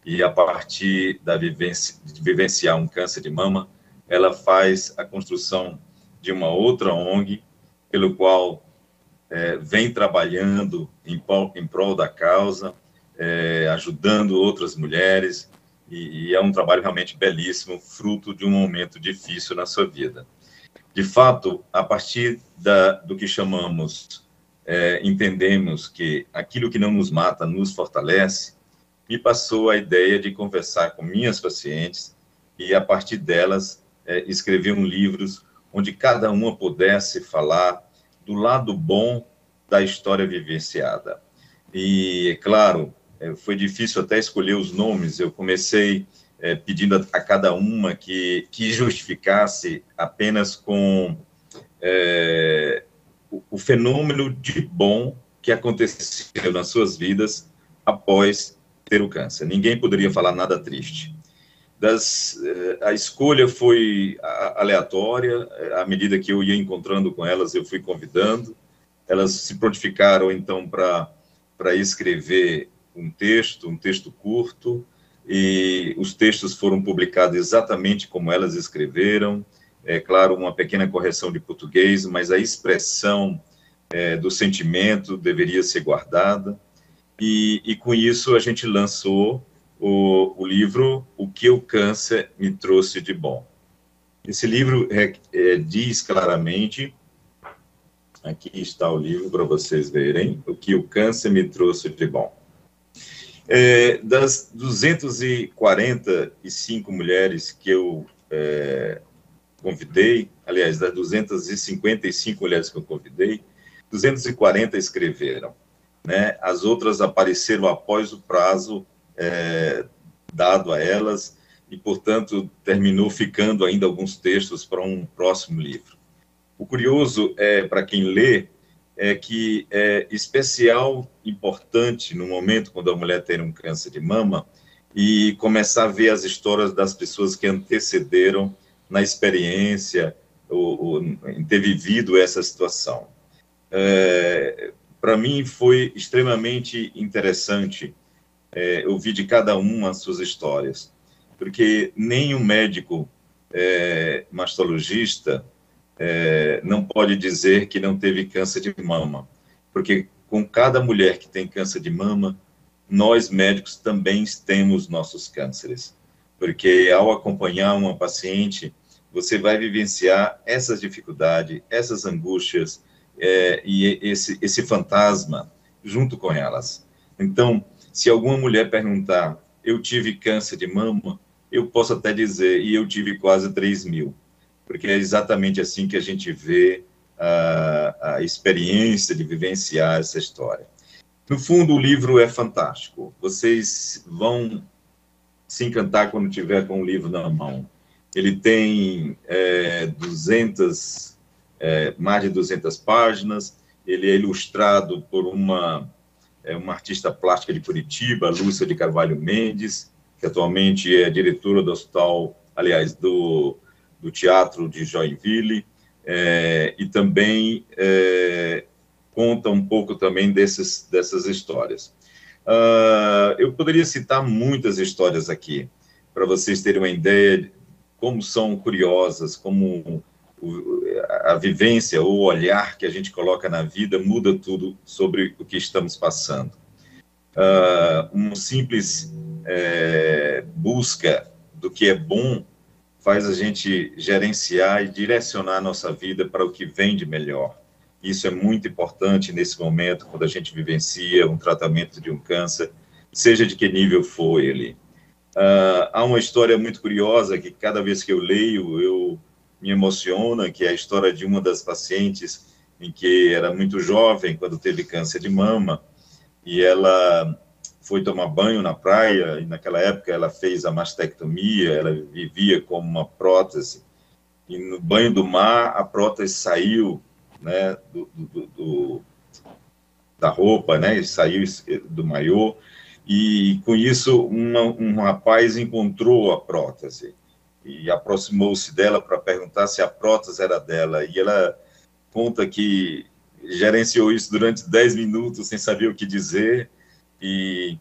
e a partir de vivenciar um câncer de mama, ela faz a construção de uma outra ONG, pelo qual vem trabalhando em prol da causa, ajudando outras mulheres, e é um trabalho realmente belíssimo, fruto de um momento difícil na sua vida. De fato, a partir do que chamamos, entendemos que aquilo que não nos mata nos fortalece, me passou a ideia de conversar com minhas pacientes e, a partir delas, escrever livros onde cada uma pudesse falar do lado bom da história vivenciada. E, é claro, foi difícil até escolher os nomes. Eu comecei pedindo a cada uma que justificasse apenas com o fenômeno de bom que aconteceu nas suas vidas após ter o câncer. Ninguém poderia falar nada triste. A escolha foi aleatória. À medida que eu ia encontrando com elas, eu fui convidando. Elas se prontificaram, então, para escrever um texto curto, e os textos foram publicados exatamente como elas escreveram. É claro, uma pequena correção de português, mas a expressão do sentimento deveria ser guardada, e com isso a gente lançou o livro O que o Câncer me trouxe de bom. Esse livro diz claramente, aqui está o livro para vocês verem, O que o Câncer me trouxe de bom. Das 245 mulheres que eu convidei, aliás, das 255 mulheres que eu convidei, 240 escreveram, né? As outras apareceram após o prazo dado a elas, e, portanto, terminou ficando ainda alguns textos para um próximo livro. O curioso, para quem lê, é que é especial, importante, no momento quando a mulher tem um câncer de mama, e começar a ver as histórias das pessoas que antecederam na experiência, ou em ter vivido essa situação. Para mim, foi extremamente interessante ouvir de cada uma as suas histórias. porque nenhum médico mastologista não pode dizer que não teve câncer de mama, porque com cada mulher que tem câncer de mama, nós médicos também temos nossos cânceres, porque ao acompanhar uma paciente, você vai vivenciar essas dificuldades, essas angústias e esse fantasma junto com elas. Então, se alguma mulher perguntar, eu tive câncer de mama, eu posso até dizer, e eu tive quase 3.000, porque é exatamente assim que a gente vê a experiência de vivenciar essa história. No fundo, o livro é fantástico. Vocês vão se encantar quando tiver com o livro na mão. Ele tem mais de 200 páginas, ele é ilustrado por uma artista plástica de Curitiba, Lúcia de Carvalho Mendes, que atualmente é diretora do hospital, aliás, do Teatro de Joinville, e também conta um pouco também dessas histórias. Eu poderia citar muitas histórias aqui, para vocês terem uma ideia de como são curiosas, como a vivência ou o olhar que a gente coloca na vida muda tudo sobre o que estamos passando. Uma simples busca do que é bom faz a gente gerenciar e direcionar a nossa vida para o que vem de melhor. Isso é muito importante nesse momento, quando a gente vivencia um tratamento de um câncer, seja de que nível for ele. Há uma história muito curiosa que cada vez que eu leio, eu me emociona, que é a história de uma das pacientes em que era muito jovem, quando teve câncer de mama, e ela foi tomar banho na praia, e naquela época ela fez a mastectomia, ela vivia com uma prótese, e no banho do mar, a prótese saiu, né, da roupa, né, saiu do maiô, e com isso um rapaz encontrou a prótese, e aproximou-se dela para perguntar se a prótese era dela, e ela conta que gerenciou isso durante 10 minutos sem saber o que dizer, e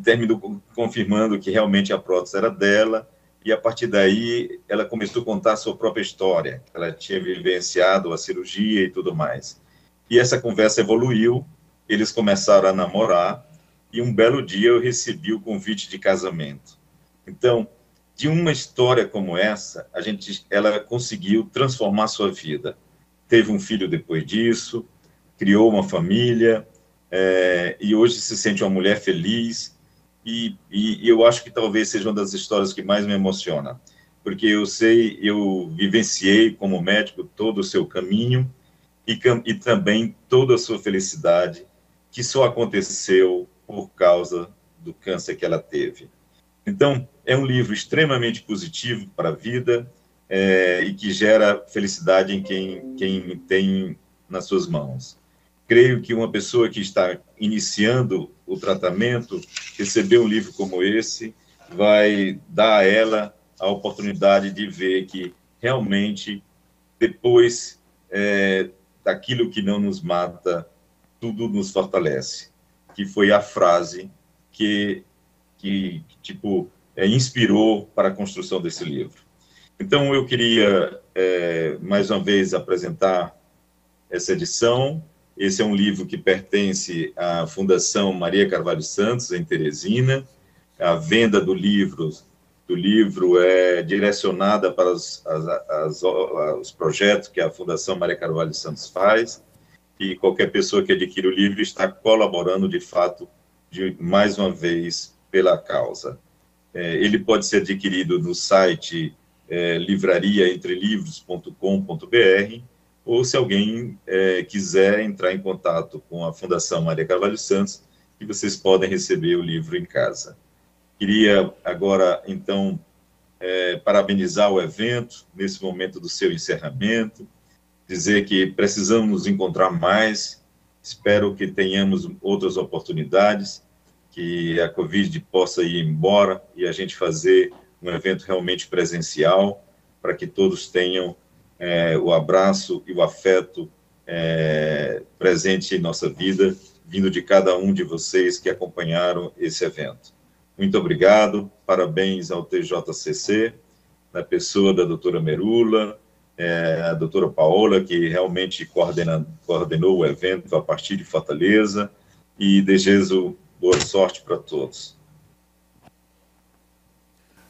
terminou confirmando que realmente a prótese era dela, e a partir daí ela começou a contar a sua própria história, ela tinha vivenciado a cirurgia e tudo mais. E essa conversa evoluiu, eles começaram a namorar, e um belo dia eu recebi o convite de casamento. Então, de uma história como essa, ela conseguiu transformar sua vida. Teve um filho depois disso, criou uma família, e hoje se sente uma mulher feliz, e eu acho que talvez seja uma das histórias que mais me emociona, porque eu vivenciei como médico todo o seu caminho, e também toda a sua felicidade, que só aconteceu por causa do câncer que ela teve. Então, é um livro extremamente positivo para a vida, e que gera felicidade em quem tem nas suas mãos. Creio que uma pessoa que está iniciando o tratamento, receber um livro como esse, vai dar a ela a oportunidade de ver que, realmente, depois daquilo que não nos mata, tudo nos fortalece. Que foi a frase que inspirou para a construção desse livro. Então, eu queria, mais uma vez, apresentar essa edição. Esse é um livro que pertence à Fundação Maria Carvalho Santos, em Teresina. A venda do livro é direcionada para os projetos que a Fundação Maria Carvalho Santos faz, e qualquer pessoa que adquira o livro está colaborando, de fato, mais uma vez, pela causa. Ele pode ser adquirido no site livrariaentrelivros.com.br, ou se alguém quiser entrar em contato com a Fundação Maria Carvalho Santos, que vocês podem receber o livro em casa. Queria agora, então, parabenizar o evento, nesse momento do seu encerramento, dizer que precisamos nos encontrar mais, espero que tenhamos outras oportunidades, que a Covid possa ir embora e a gente fazer um evento realmente presencial, para que todos tenham o abraço e o afeto presente em nossa vida, vindo de cada um de vocês que acompanharam esse evento. muito obrigado, parabéns ao TJCC, na pessoa da doutora Merula, a doutora Paola, que realmente coordenou o evento a partir de Fortaleza, e desejo boa sorte para todos.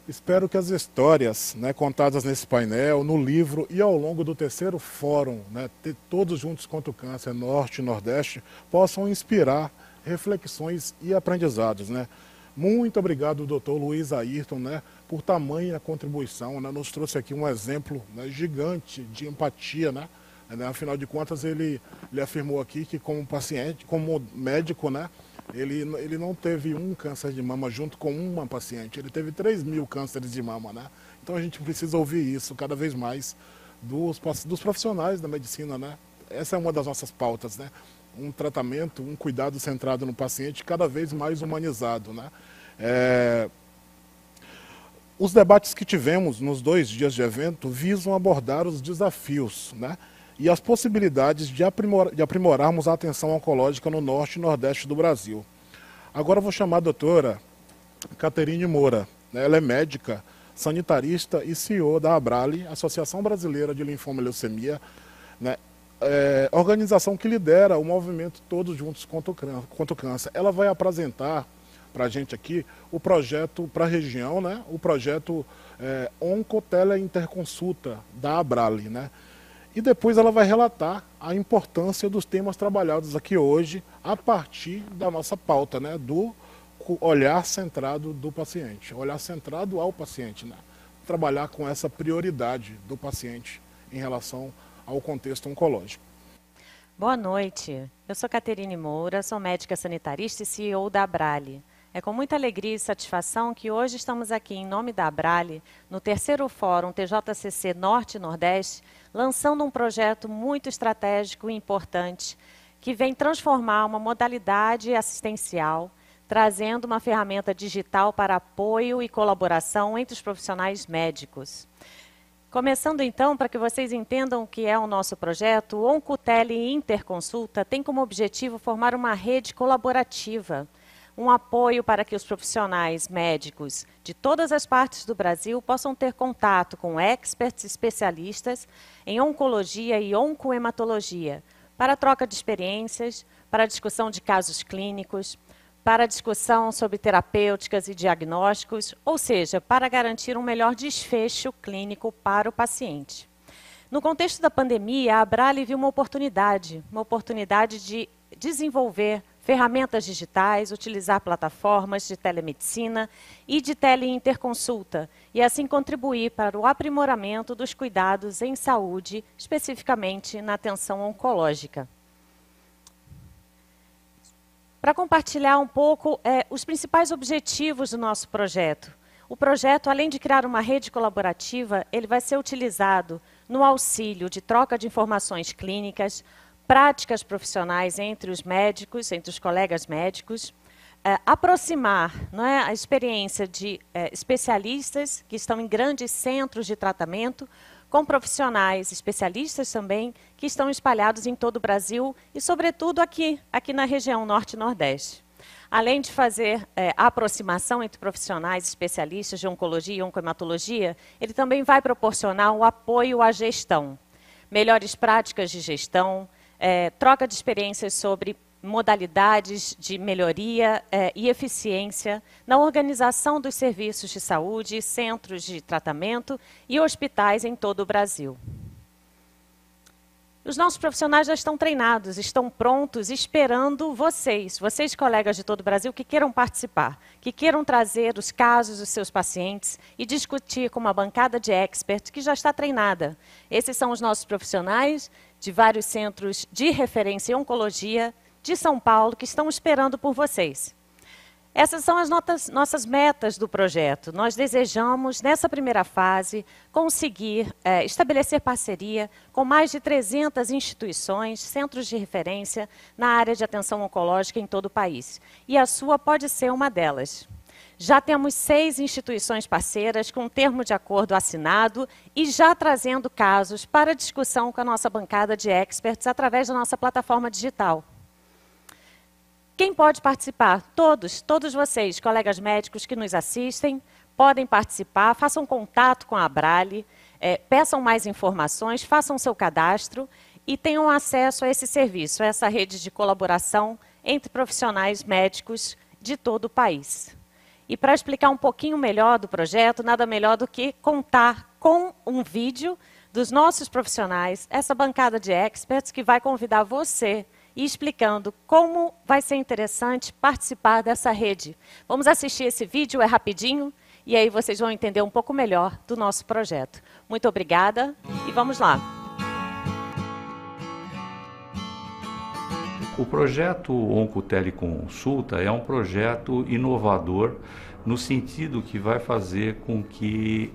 Espero que as histórias, né, contadas nesse painel, no livro e ao longo do terceiro fórum, né, Todos Juntos contra o Câncer Norte e Nordeste, possam inspirar reflexões e aprendizados, né? Muito obrigado, doutor Luiz Ayrton, né, por tamanha contribuição, né? Nos trouxe aqui um exemplo, né, gigante de empatia, né? Afinal de contas, ele afirmou aqui que como paciente, como médico, né, ele não teve um câncer de mama junto com uma paciente, ele teve 3.000 cânceres de mama, né? Então a gente precisa ouvir isso cada vez mais dos profissionais da medicina, né? Essa é uma das nossas pautas, né? Um tratamento, um cuidado centrado no paciente cada vez mais humanizado, né? Os debates que tivemos nos 2 dias de evento visam abordar os desafios, né, e as possibilidades de aprimorarmos a atenção oncológica no norte e nordeste do Brasil. Agora eu vou chamar a doutora Caterine Moura, né? Ela é médica, sanitarista e CEO da Abrale, Associação Brasileira de Linfoma e Leucemia, né? Organização que lidera o movimento Todos Juntos contra o Câncer. Ela vai apresentar para a gente aqui o projeto para a região, né? O projeto Oncoteleinterconsulta da Abrale, né? E depois ela vai relatar a importância dos temas trabalhados aqui hoje a partir da nossa pauta, né? Do olhar centrado do paciente, olhar centrado ao paciente, né? Trabalhar com essa prioridade do paciente em relação ao contexto oncológico. Boa noite, eu sou Caterine Moura, sou médica sanitarista e CEO da Abrale. É com muita alegria e satisfação que hoje estamos aqui em nome da Abrale, no terceiro Fórum TJCC Norte e Nordeste, lançando um projeto muito estratégico e importante, que vem transformar uma modalidade assistencial, trazendo uma ferramenta digital para apoio e colaboração entre os profissionais médicos. Começando então, para que vocês entendam o que é o nosso projeto, o Oncotele Interconsulta tem como objetivo formar uma rede colaborativa, um apoio para que os profissionais médicos de todas as partes do Brasil possam ter contato com experts especialistas em oncologia e oncohematologia, para troca de experiências, para discussão de casos clínicos, para discussão sobre terapêuticas e diagnósticos, ou seja, para garantir um melhor desfecho clínico para o paciente. No contexto da pandemia, a Abrale viu uma oportunidade de desenvolver ferramentas digitais, utilizar plataformas de telemedicina e de teleinterconsulta, e assim contribuir para o aprimoramento dos cuidados em saúde, especificamente na atenção oncológica. Para compartilhar um pouco os principais objetivos do nosso projeto. O projeto, além de criar uma rede colaborativa, ele vai ser utilizado no auxílio de troca de informações clínicas, práticas profissionais entre os médicos, entre os colegas médicos, aproximar, não é, a experiência de especialistas que estão em grandes centros de tratamento, com profissionais especialistas também, que estão espalhados em todo o Brasil e, sobretudo, aqui na região Norte e Nordeste. Além de fazer a aproximação entre profissionais especialistas de oncologia e oncohematologia, ele também vai proporcionar um apoio à gestão, melhores práticas de gestão, troca de experiências sobre modalidades de melhoria e eficiência na organização dos serviços de saúde, centros de tratamento e hospitais em todo o Brasil. Os nossos profissionais já estão treinados, estão prontos, esperando vocês colegas de todo o Brasil, que queiram participar, que queiram trazer os casos dos seus pacientes e discutir com uma bancada de experts que já está treinada. Esses são os nossos profissionais de vários centros de referência em oncologia de São Paulo, que estão esperando por vocês. Essas são as nossas metas do projeto. Nós desejamos, nessa primeira fase, conseguir estabelecer parceria com mais de 300 instituições, centros de referência na área de atenção oncológica em todo o país. E a sua pode ser uma delas. Já temos 6 instituições parceiras com um termo de acordo assinado e já trazendo casos para discussão com a nossa bancada de experts através da nossa plataforma digital. Quem pode participar? Todos vocês, colegas médicos que nos assistem, podem participar, façam contato com a Abrale, peçam mais informações, façam seu cadastro e tenham acesso a esse serviço, a essa rede de colaboração entre profissionais médicos de todo o país. E para explicar um pouquinho melhor do projeto, nada melhor do que contar com um vídeo dos nossos profissionais, essa bancada de experts que vai convidar você e explicando como vai ser interessante participar dessa rede. Vamos assistir esse vídeo, é rapidinho, e aí vocês vão entender um pouco melhor do nosso projeto. Muito obrigada e vamos lá. O projeto Oncoteleconsulta é um projeto inovador no sentido que vai fazer com que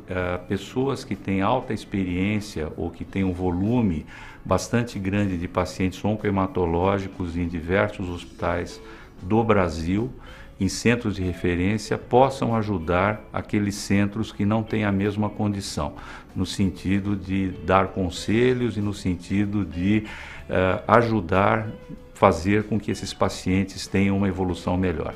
pessoas que têm alta experiência ou que têm um volume bastante grande de pacientes oncohematológicos em diversos hospitais do Brasil, em centros de referência, possam ajudar aqueles centros que não têm a mesma condição, no sentido de dar conselhos e no sentido de ajudar, fazer com que esses pacientes tenham uma evolução melhor.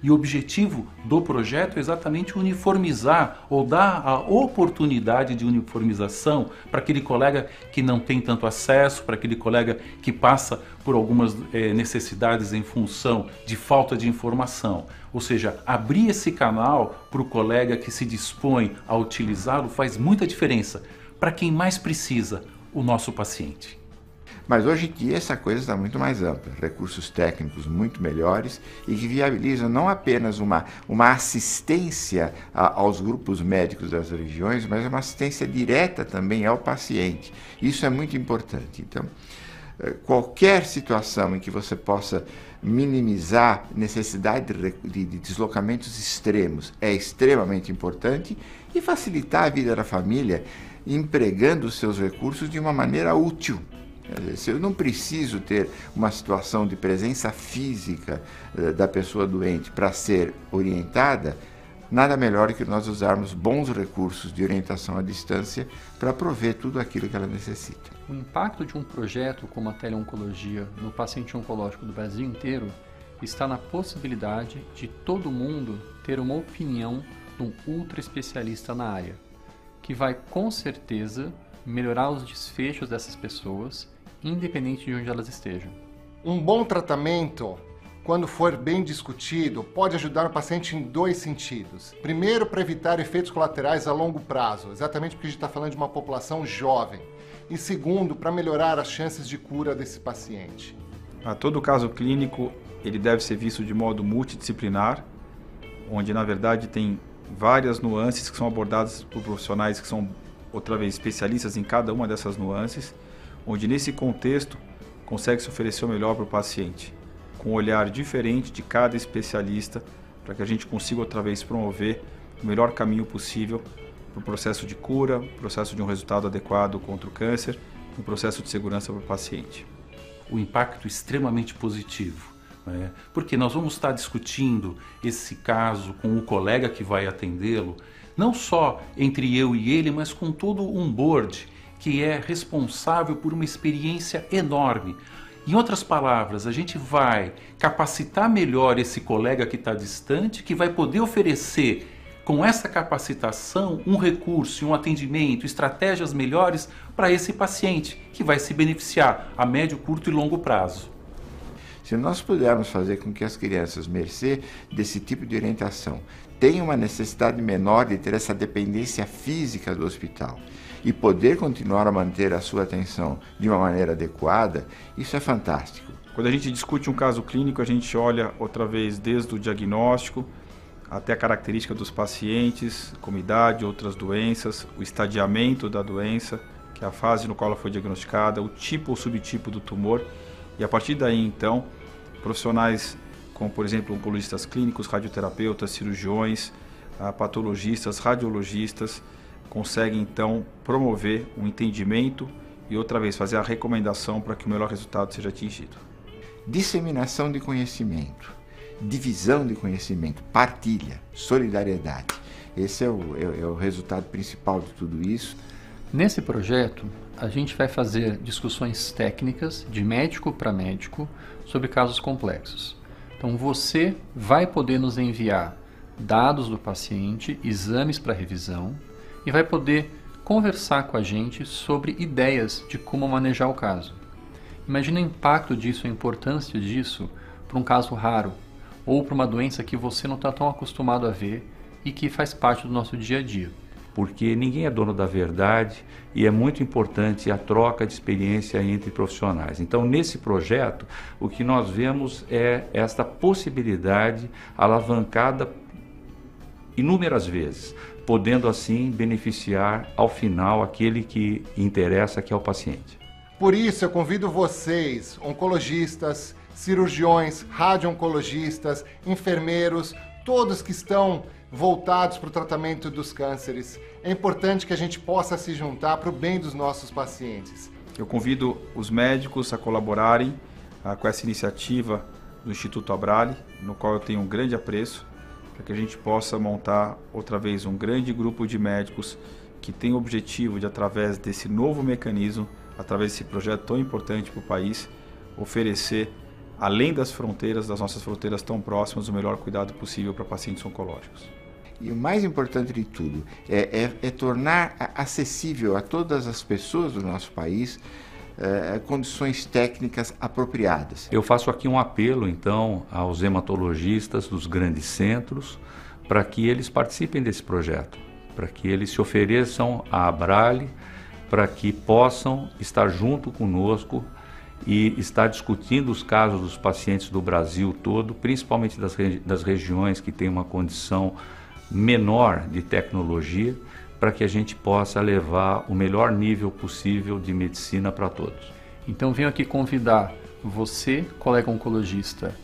E o objetivo do projeto é exatamente uniformizar ou dar a oportunidade de uniformização para aquele colega que não tem tanto acesso, para aquele colega que passa por algumas necessidades em função de falta de informação. Ou seja, abrir esse canal para o colega que se dispõe a utilizá-lo faz muita diferença para quem mais precisa, o nosso paciente. Mas hoje em dia essa coisa está muito mais ampla, recursos técnicos muito melhores e que viabilizam não apenas uma assistência aos grupos médicos das regiões, mas uma assistência direta também ao paciente. Isso é muito importante. Então, qualquer situação em que você possa minimizar necessidade de deslocamentos extremos é extremamente importante e facilitar a vida da família empregando os seus recursos de uma maneira útil. Se eu não preciso ter uma situação de presença física da pessoa doente para ser orientada, nada melhor que nós usarmos bons recursos de orientação à distância para prover tudo aquilo que ela necessita. O impacto de um projeto como a teleoncologia no paciente oncológico do Brasil inteiro está na possibilidade de todo mundo ter uma opinião de um ultra especialista na área, que vai com certeza melhorar os desfechos dessas pessoas, independente de onde elas estejam. Um bom tratamento, quando for bem discutido, pode ajudar o paciente em dois sentidos. Primeiro, para evitar efeitos colaterais a longo prazo, exatamente porque a gente está falando de uma população jovem. E segundo, para melhorar as chances de cura desse paciente. Todo caso clínico ele deve ser visto de modo multidisciplinar, onde na verdade tem várias nuances que são abordadas por profissionais que são, outra vez, especialistas em cada uma dessas nuances, onde nesse contexto consegue se oferecer o melhor para o paciente, com um olhar diferente de cada especialista, para que a gente consiga outra vez promover o melhor caminho possível para o processo de cura, processo de um resultado adequado contra o câncer, um processo de segurança para o paciente. O impacto extremamente positivo, né? Porque nós vamos estar discutindo esse caso com o colega que vai atendê-lo, não só entre eu e ele, mas com todo um board que é responsável por uma experiência enorme. Em outras palavras, a gente vai capacitar melhor esse colega que está distante, que vai poder oferecer, com essa capacitação, um recurso, um atendimento, estratégias melhores para esse paciente, que vai se beneficiar a médio, curto e longo prazo. Se nós pudermos fazer com que as crianças, mercê desse tipo de orientação, tenham uma necessidade menor de ter essa dependência física do hospital e poder continuar a manter a sua atenção de uma maneira adequada, isso é fantástico. Quando a gente discute um caso clínico, a gente olha outra vez desde o diagnóstico até a característica dos pacientes, como idade, outras doenças, o estadiamento da doença, que é a fase no qual ela foi diagnosticada, o tipo ou subtipo do tumor, e a partir daí, então, profissionais como, por exemplo, oncologistas clínicos, radioterapeutas, cirurgiões, patologistas, radiologistas, conseguem, então, promover um entendimento e, outra vez, fazer a recomendação para que o melhor resultado seja atingido. Disseminação de conhecimento, divisão de conhecimento, partilha, solidariedade. Esse é o resultado principal de tudo isso. Nesse projeto, a gente vai fazer discussões técnicas de médico para médico sobre casos complexos. Então você vai poder nos enviar dados do paciente, exames para revisão e vai poder conversar com a gente sobre ideias de como manejar o caso. Imagina o impacto disso, a importância disso para um caso raro ou para uma doença que você não está tão acostumado a ver e que faz parte do nosso dia a dia. Porque ninguém é dono da verdade e é muito importante a troca de experiência entre profissionais. Então, nesse projeto, o que nós vemos é esta possibilidade alavancada inúmeras vezes, podendo assim beneficiar ao final aquele que interessa, que é o paciente. Por isso, eu convido vocês, oncologistas, cirurgiões, radio-oncologistas, enfermeiros, todos que estão voltados para o tratamento dos cânceres. É importante que a gente possa se juntar para o bem dos nossos pacientes. Eu convido os médicos a colaborarem com essa iniciativa do Instituto Abrale, no qual eu tenho um grande apreço, para que a gente possa montar outra vez um grande grupo de médicos que tem o objetivo de, através desse novo mecanismo, através desse projeto tão importante para o país, oferecer, além das nossas fronteiras tão próximas, o melhor cuidado possível para pacientes oncológicos. E o mais importante de tudo é tornar acessível a todas as pessoas do nosso país condições técnicas apropriadas. Eu faço aqui um apelo, então, aos hematologistas dos grandes centros para que eles participem desse projeto, para que eles se ofereçam à Abrale, para que possam estar junto conosco e estar discutindo os casos dos pacientes do Brasil todo, principalmente das regiões que têm uma condição menor de tecnologia, para que a gente possa levar o melhor nível possível de medicina para todos. Então venho aqui convidar você, colega oncologista,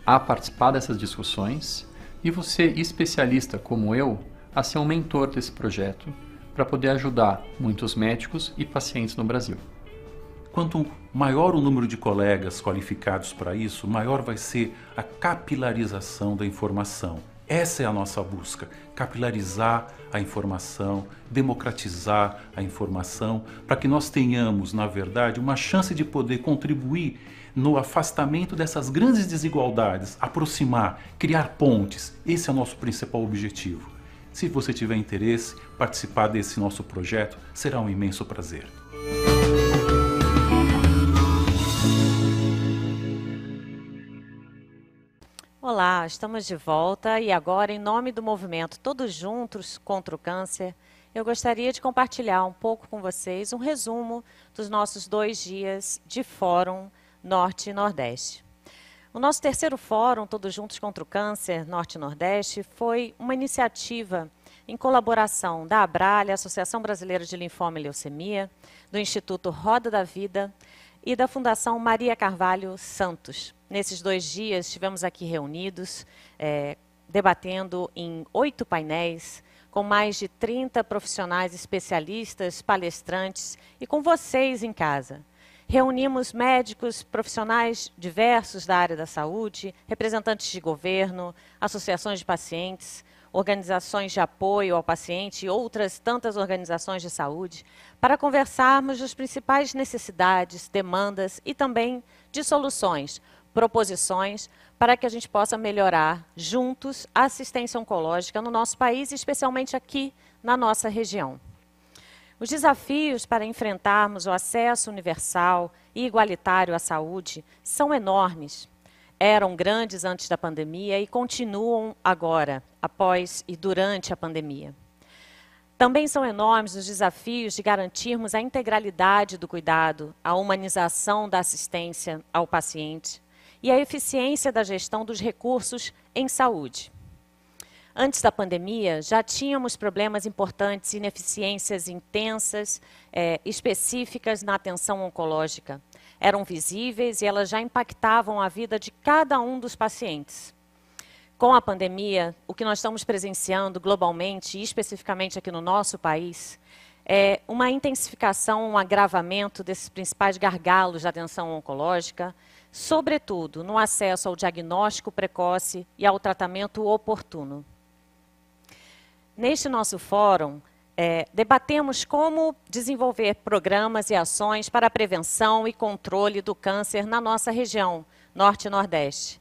a participar dessas discussões e você, especialista como eu, a ser um mentor desse projeto para poder ajudar muitos médicos e pacientes no Brasil. Quanto maior o número de colegas qualificados para isso, maior vai ser a capilarização da informação. Essa é a nossa busca, capilarizar a informação, democratizar a informação, para que nós tenhamos, na verdade, uma chance de poder contribuir no afastamento dessas grandes desigualdades, aproximar, criar pontes. Esse é o nosso principal objetivo. Se você tiver interesse, participar desse nosso projeto será um imenso prazer. Olá, estamos de volta e agora, em nome do movimento Todos Juntos contra o Câncer, eu gostaria de compartilhar um pouco com vocês um resumo dos nossos 2 dias de Fórum Norte e Nordeste. O nosso terceiro Fórum Todos Juntos contra o Câncer Norte e Nordeste foi uma iniciativa em colaboração da Abrale, Associação Brasileira de Linfoma e Leucemia, do Instituto Roda da Vida e da Fundação Maria Carvalho Santos. Nesses 2 dias estivemos aqui reunidos, debatendo em 8 painéis, com mais de 30 profissionais especialistas, palestrantes e com vocês em casa. Reunimos médicos, profissionais diversos da área da saúde, representantes de governo, associações de pacientes, organizações de apoio ao paciente e outras tantas organizações de saúde, para conversarmos das principais necessidades, demandas e também de soluções, proposições, para que a gente possa melhorar juntos a assistência oncológica no nosso país, especialmente aqui na nossa região. Os desafios para enfrentarmos o acesso universal e igualitário à saúde são enormes. Eram grandes antes da pandemia e continuam agora, após e durante a pandemia. Também são enormes os desafios de garantirmos a integralidade do cuidado, a humanização da assistência ao paciente e a eficiência da gestão dos recursos em saúde. Antes da pandemia, já tínhamos problemas importantes, ineficiências intensas, específicas na atenção oncológica. Eram visíveis e elas já impactavam a vida de cada um dos pacientes. Com a pandemia, o que nós estamos presenciando globalmente, e especificamente aqui no nosso país, é uma intensificação, um agravamento desses principais gargalos da atenção oncológica, sobretudo no acesso ao diagnóstico precoce e ao tratamento oportuno. Neste nosso fórum, debatemos como desenvolver programas e ações para a prevenção e controle do câncer na nossa região, Norte e Nordeste.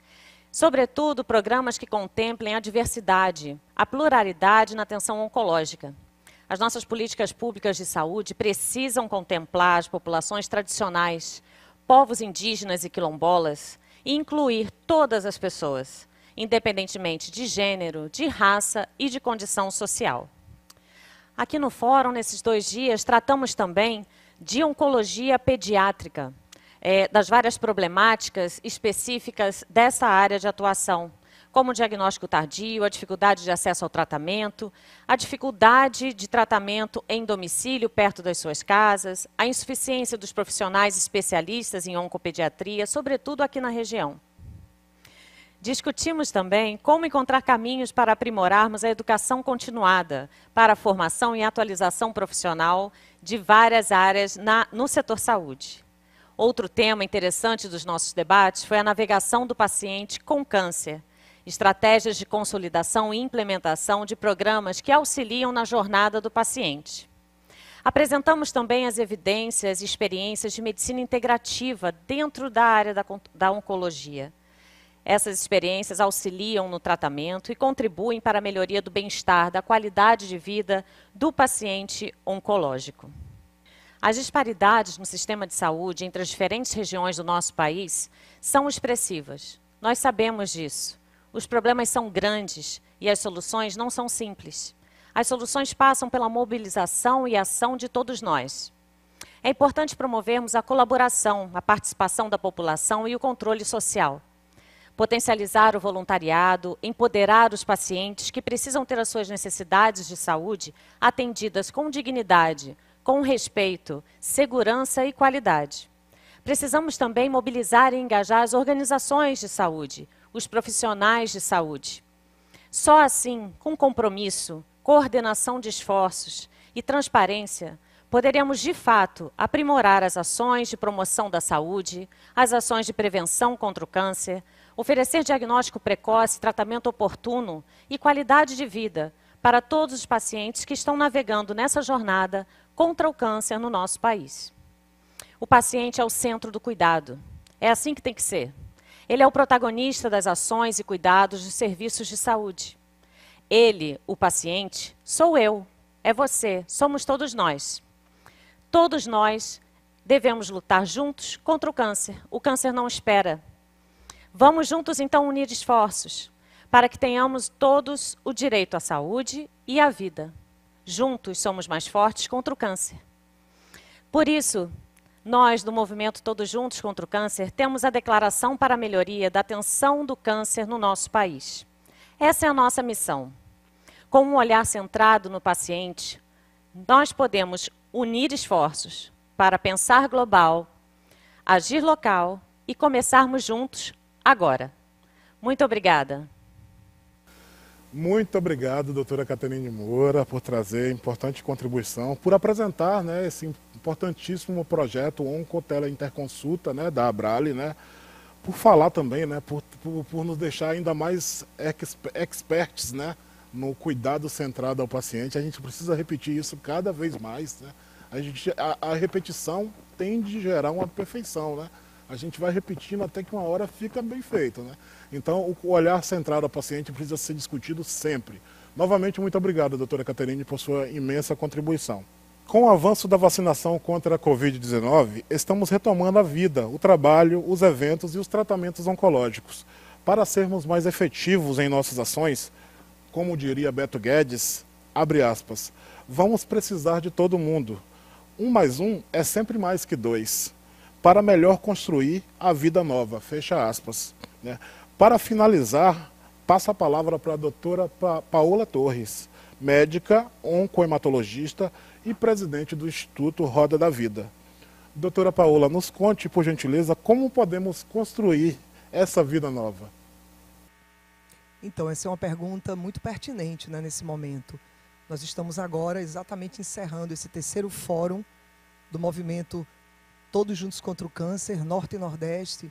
Sobretudo, programas que contemplem a diversidade, a pluralidade na atenção oncológica. As nossas políticas públicas de saúde precisam contemplar as populações tradicionais, povos indígenas e quilombolas, e incluir todas as pessoas, independentemente de gênero, de raça e de condição social. Aqui no fórum, nesses 2 dias, tratamos também de oncologia pediátrica, das várias problemáticas específicas dessa área de atuação, como o diagnóstico tardio, a dificuldade de acesso ao tratamento, a dificuldade de tratamento em domicílio, perto das suas casas, a insuficiência dos profissionais especialistas em oncopediatria, sobretudo aqui na região. Discutimos também como encontrar caminhos para aprimorarmos a educação continuada, para a formação e atualização profissional de várias áreas no setor saúde. Outro tema interessante dos nossos debates foi a navegação do paciente com câncer, estratégias de consolidação e implementação de programas que auxiliam na jornada do paciente. Apresentamos também as evidências e experiências de medicina integrativa dentro da área da oncologia. Essas experiências auxiliam no tratamento e contribuem para a melhoria do bem-estar, da qualidade de vida do paciente oncológico. As disparidades no sistema de saúde entre as diferentes regiões do nosso país são expressivas. Nós sabemos disso. Os problemas são grandes e as soluções não são simples. As soluções passam pela mobilização e ação de todos nós. É importante promovermos a colaboração, a participação da população e o controle social. Potencializar o voluntariado, empoderar os pacientes que precisam ter as suas necessidades de saúde atendidas com dignidade, com respeito, segurança e qualidade. Precisamos também mobilizar e engajar as organizações de saúde, os profissionais de saúde. Só assim, com compromisso, coordenação de esforços e transparência, poderemos, de fato, aprimorar as ações de promoção da saúde, as ações de prevenção contra o câncer, oferecer diagnóstico precoce, tratamento oportuno e qualidade de vida para todos os pacientes que estão navegando nessa jornada contra o câncer no nosso país. O paciente é o centro do cuidado. É assim que tem que ser. Ele é o protagonista das ações e cuidados dos serviços de saúde. Ele, o paciente, sou eu, é você, somos todos nós. Todos nós devemos lutar juntos contra o câncer. O câncer não espera. Vamos juntos, então, unir esforços para que tenhamos todos o direito à saúde e à vida. Juntos somos mais fortes contra o câncer. Por isso, nós, do movimento Todos Juntos contra o Câncer, temos a declaração para a melhoria da atenção do câncer no nosso país. Essa é a nossa missão. Com um olhar centrado no paciente, nós podemos unir esforços para pensar global, agir local e começarmos juntos agora. Muito obrigada. Muito obrigado, doutora Caterine Moura, por trazer importante contribuição, por apresentar, né, esse importantíssimo projeto Oncoteleinterconsulta, né, da Abrale, né, por falar também, né, por nos deixar ainda mais experts, né, no cuidado centrado ao paciente. A gente precisa repetir isso cada vez mais, né? A repetição tende a gerar uma perfeição, né? A gente vai repetindo até que uma hora fica bem feito, né? Então, o olhar centrado ao paciente precisa ser discutido sempre. Novamente, muito obrigado, doutora Caterine, por sua imensa contribuição. Com o avanço da vacinação contra a Covid-19, estamos retomando a vida, o trabalho, os eventos e os tratamentos oncológicos. Para sermos mais efetivos em nossas ações, como diria Beto Guedes, abre aspas, vamos precisar de todo mundo. 1 mais 1 é sempre mais que 2. Para melhor construir a vida nova, fecha aspas. Né? Para finalizar, passo a palavra para a doutora Paola Torres, médica, oncohematologista e presidente do Instituto Roda da Vida. Doutora Paola, nos conte, por gentileza, como podemos construir essa vida nova? Então, essa é uma pergunta muito pertinente, né, nesse momento. Nós estamos agora exatamente encerrando esse 3º fórum do movimento Todos Juntos contra o Câncer, Norte e Nordeste.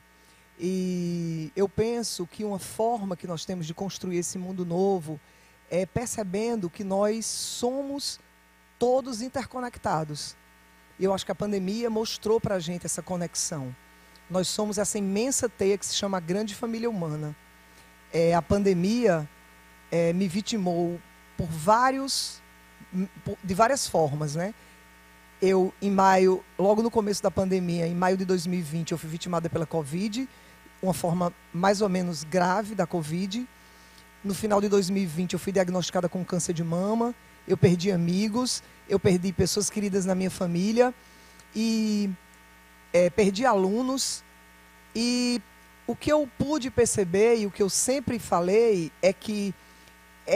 E eu penso que uma forma que nós temos de construir esse mundo novo é percebendo que nós somos todos interconectados. E eu acho que a pandemia mostrou para a gente essa conexão. Nós somos essa imensa teia que se chama Grande Família Humana. a pandemia me vitimou de várias formas, né? Eu, em maio, logo no começo da pandemia, em maio de 2020, eu fui vitimada pela Covid, uma forma mais ou menos grave da Covid. No final de 2020, eu fui diagnosticada com câncer de mama, eu perdi amigos, eu perdi pessoas queridas na minha família e perdi alunos. E o que eu pude perceber e o que eu sempre falei é que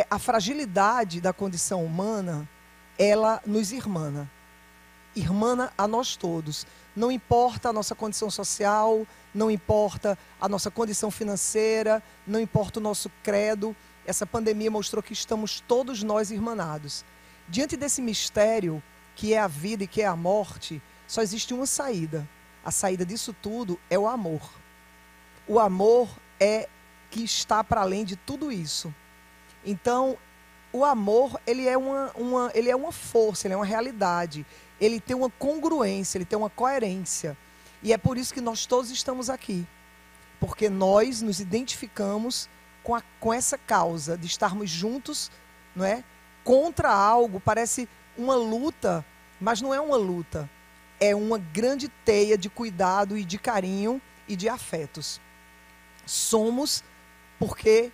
a fragilidade da condição humana, ela nos irmana a nós todos. Não importa a nossa condição social, não importa a nossa condição financeira, não importa o nosso credo. Essa pandemia mostrou que estamos todos nós irmanados. Diante desse mistério, que é a vida e que é a morte, só existe uma saída. A saída disso tudo é o amor. O amor é que está para além de tudo isso. Então, o amor, ele é uma força, ele é uma realidade. Ele tem uma congruência, ele tem uma coerência. E é por isso que nós todos estamos aqui. Porque nós nos identificamos com essa causa de estarmos juntos, não é? Contra algo, parece uma luta, mas não é uma luta. É uma grande teia de cuidado e de carinho e de afetos. Somos porque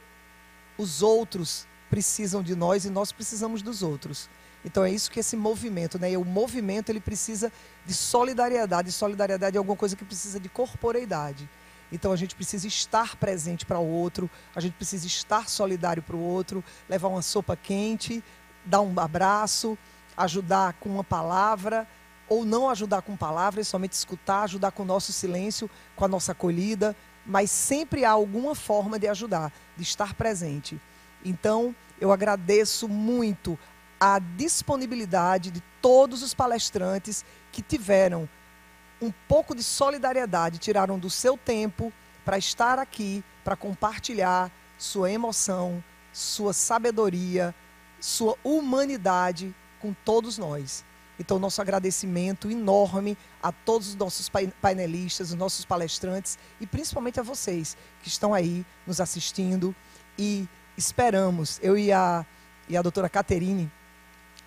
os outros precisam de nós e nós precisamos dos outros. Então é isso que esse movimento, né? E o movimento, ele precisa de solidariedade. E solidariedade é alguma coisa que precisa de corporeidade. Então a gente precisa estar presente para o outro, a gente precisa estar solidário para o outro, levar uma sopa quente, dar um abraço, ajudar com uma palavra, ou não ajudar com palavras, somente escutar, ajudar com o nosso silêncio, com a nossa acolhida, mas sempre há alguma forma de ajudar, de estar presente. Então, eu agradeço muito a disponibilidade de todos os palestrantes que tiveram um pouco de solidariedade, tiraram do seu tempo para estar aqui, para compartilhar sua emoção, sua sabedoria, sua humanidade com todos nós. Então, nosso agradecimento enorme a todos os nossos painelistas, os nossos palestrantes e principalmente a vocês que estão aí nos assistindo e esperamos, eu e a doutora Caterine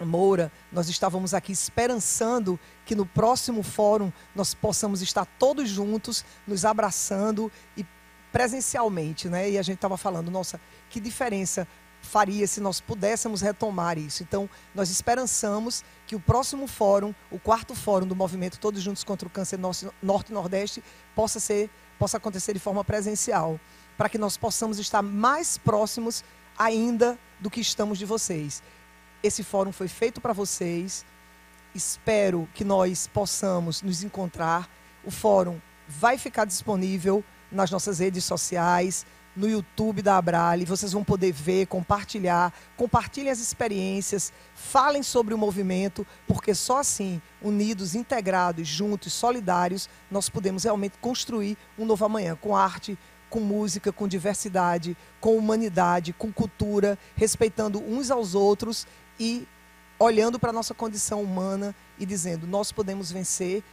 Moura, nós estávamos aqui esperançando que no próximo fórum nós possamos estar todos juntos, nos abraçando e presencialmente, né? E a gente estava falando, nossa, que diferença faria se nós pudéssemos retomar isso. Então, nós esperançamos que o próximo fórum, o 4º fórum do movimento Todos Juntos contra o Câncer Norte e Nordeste, possa acontecer de forma presencial, para que nós possamos estar mais próximos ainda do que estamos de vocês. Esse fórum foi feito para vocês. Espero que nós possamos nos encontrar. O fórum vai ficar disponível nas nossas redes sociais, no YouTube da Abrale. Vocês vão poder ver, compartilhar. Compartilhem as experiências, falem sobre o movimento, porque só assim, unidos, integrados, juntos, solidários, nós podemos realmente construir um novo amanhã, com arte, com música, com diversidade, com humanidade, com cultura, respeitando uns aos outros e olhando para a nossa condição humana e dizendo, nós podemos vencer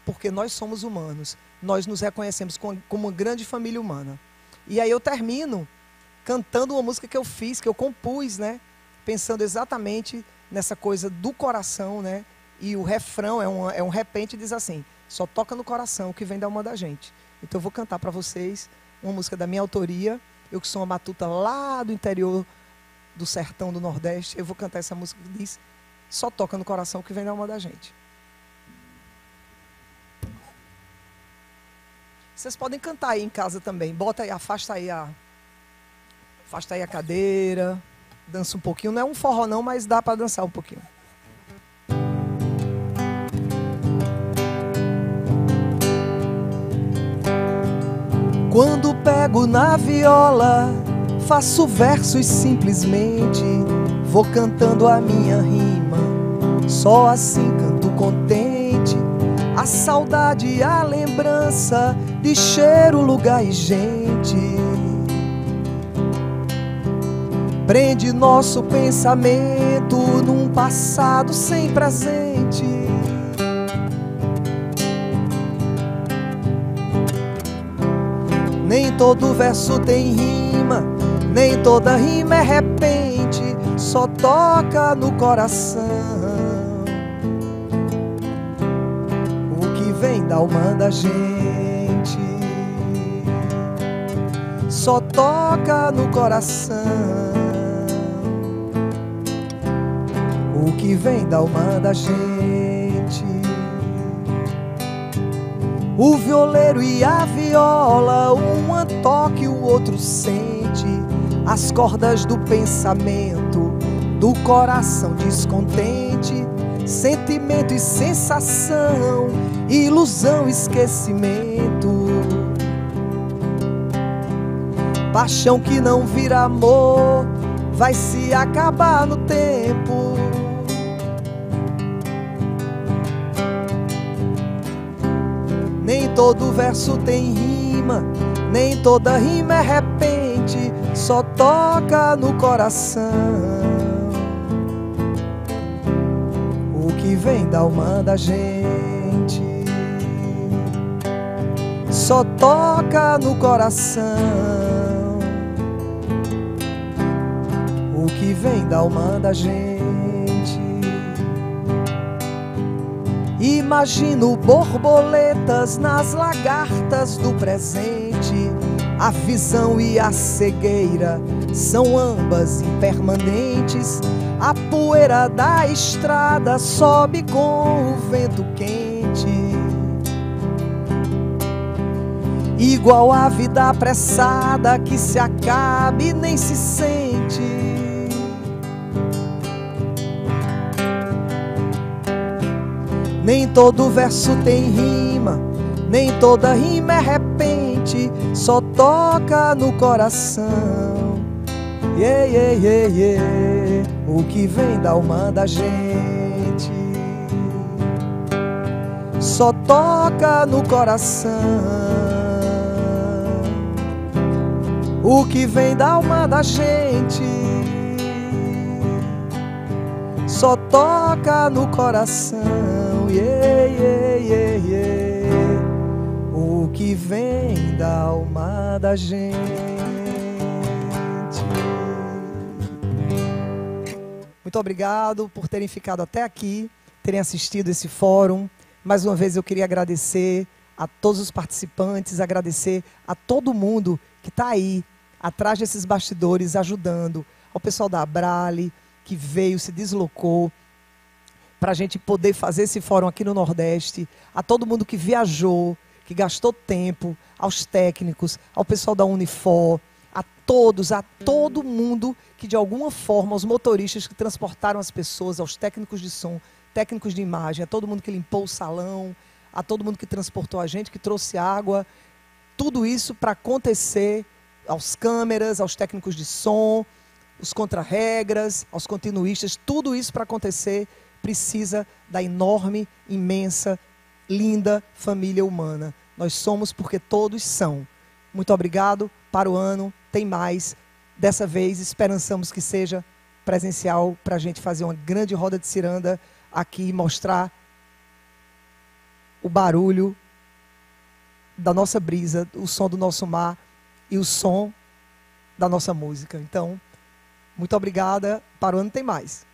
porque nós somos humanos. Nós nos reconhecemos como uma grande família humana. E aí eu termino cantando uma música que eu fiz, que eu compus, né? Pensando exatamente nessa coisa do coração, né? E o refrão é um repente, diz assim, só toca no coração o que vem da alma da gente. Então eu vou cantar para vocês uma música da minha autoria, eu que sou uma matuta lá do interior do sertão do Nordeste, eu vou cantar essa música que diz, só toca no coração o que vem da alma da gente. Vocês podem cantar aí em casa também, bota aí, afasta aí a cadeira, dança um pouquinho, não é um forró não, mas dá para dançar um pouquinho. Quando pego na viola, faço versos simplesmente, vou cantando a minha rima, só assim canto contente, a saudade e a lembrança de cheiro, lugar e gente. Prende nosso pensamento num passado sem presente. Nem todo verso tem rima, nem toda rima é repente, só toca no coração o que vem da alma da gente. Só toca no coração o que vem da alma da gente. O violeiro e a viola, um toca e o outro sente as cordas do pensamento, do coração descontente, sentimento e sensação, ilusão e esquecimento, paixão que não vira amor, vai se acabar no tempo. Nem todo verso tem rima, nem toda rima é repente, só toca no coração o que vem da alma da gente. Só toca no coração o que vem da alma da gente. Imagino borboletas nas lagartas do presente. A visão e a cegueira são ambas impermanentes. A poeira da estrada sobe com o vento quente, igual a vida apressada que se acaba e nem se sente. Nem todo verso tem rima, nem toda rima é repente, só toca no coração. Yeah, yeah, yeah, yeah. O que vem da alma da gente. Só toca no coração o que vem da alma da gente. Só toca no coração. Yeah, yeah, yeah, yeah. O que vem da alma da gente. Muito obrigado por terem ficado até aqui, terem assistido esse fórum. Mais uma vez eu queria agradecer a todos os participantes, agradecer a todo mundo que está aí, atrás desses bastidores, ajudando. Ao pessoal da Abrale, que veio, se deslocou, para a gente poder fazer esse fórum aqui no Nordeste, a todo mundo que viajou, que gastou tempo, aos técnicos, ao pessoal da Unifor, a todos, a todo mundo que de alguma forma, os motoristas que transportaram as pessoas, aos técnicos de som, técnicos de imagem, a todo mundo que limpou o salão, a todo mundo que transportou a gente, que trouxe água, tudo isso para acontecer, aos câmeras, aos técnicos de som, os contra-regras, aos continuistas, tudo isso para acontecer precisa da enorme, imensa, linda família humana. Nós somos porque todos são. Muito obrigado. Para o ano tem mais. Dessa vez esperançamos que seja presencial para a gente fazer uma grande roda de ciranda aqui e mostrar o barulho da nossa brisa, o som do nosso mar e o som da nossa música. Então, muito obrigada. Para o ano tem mais.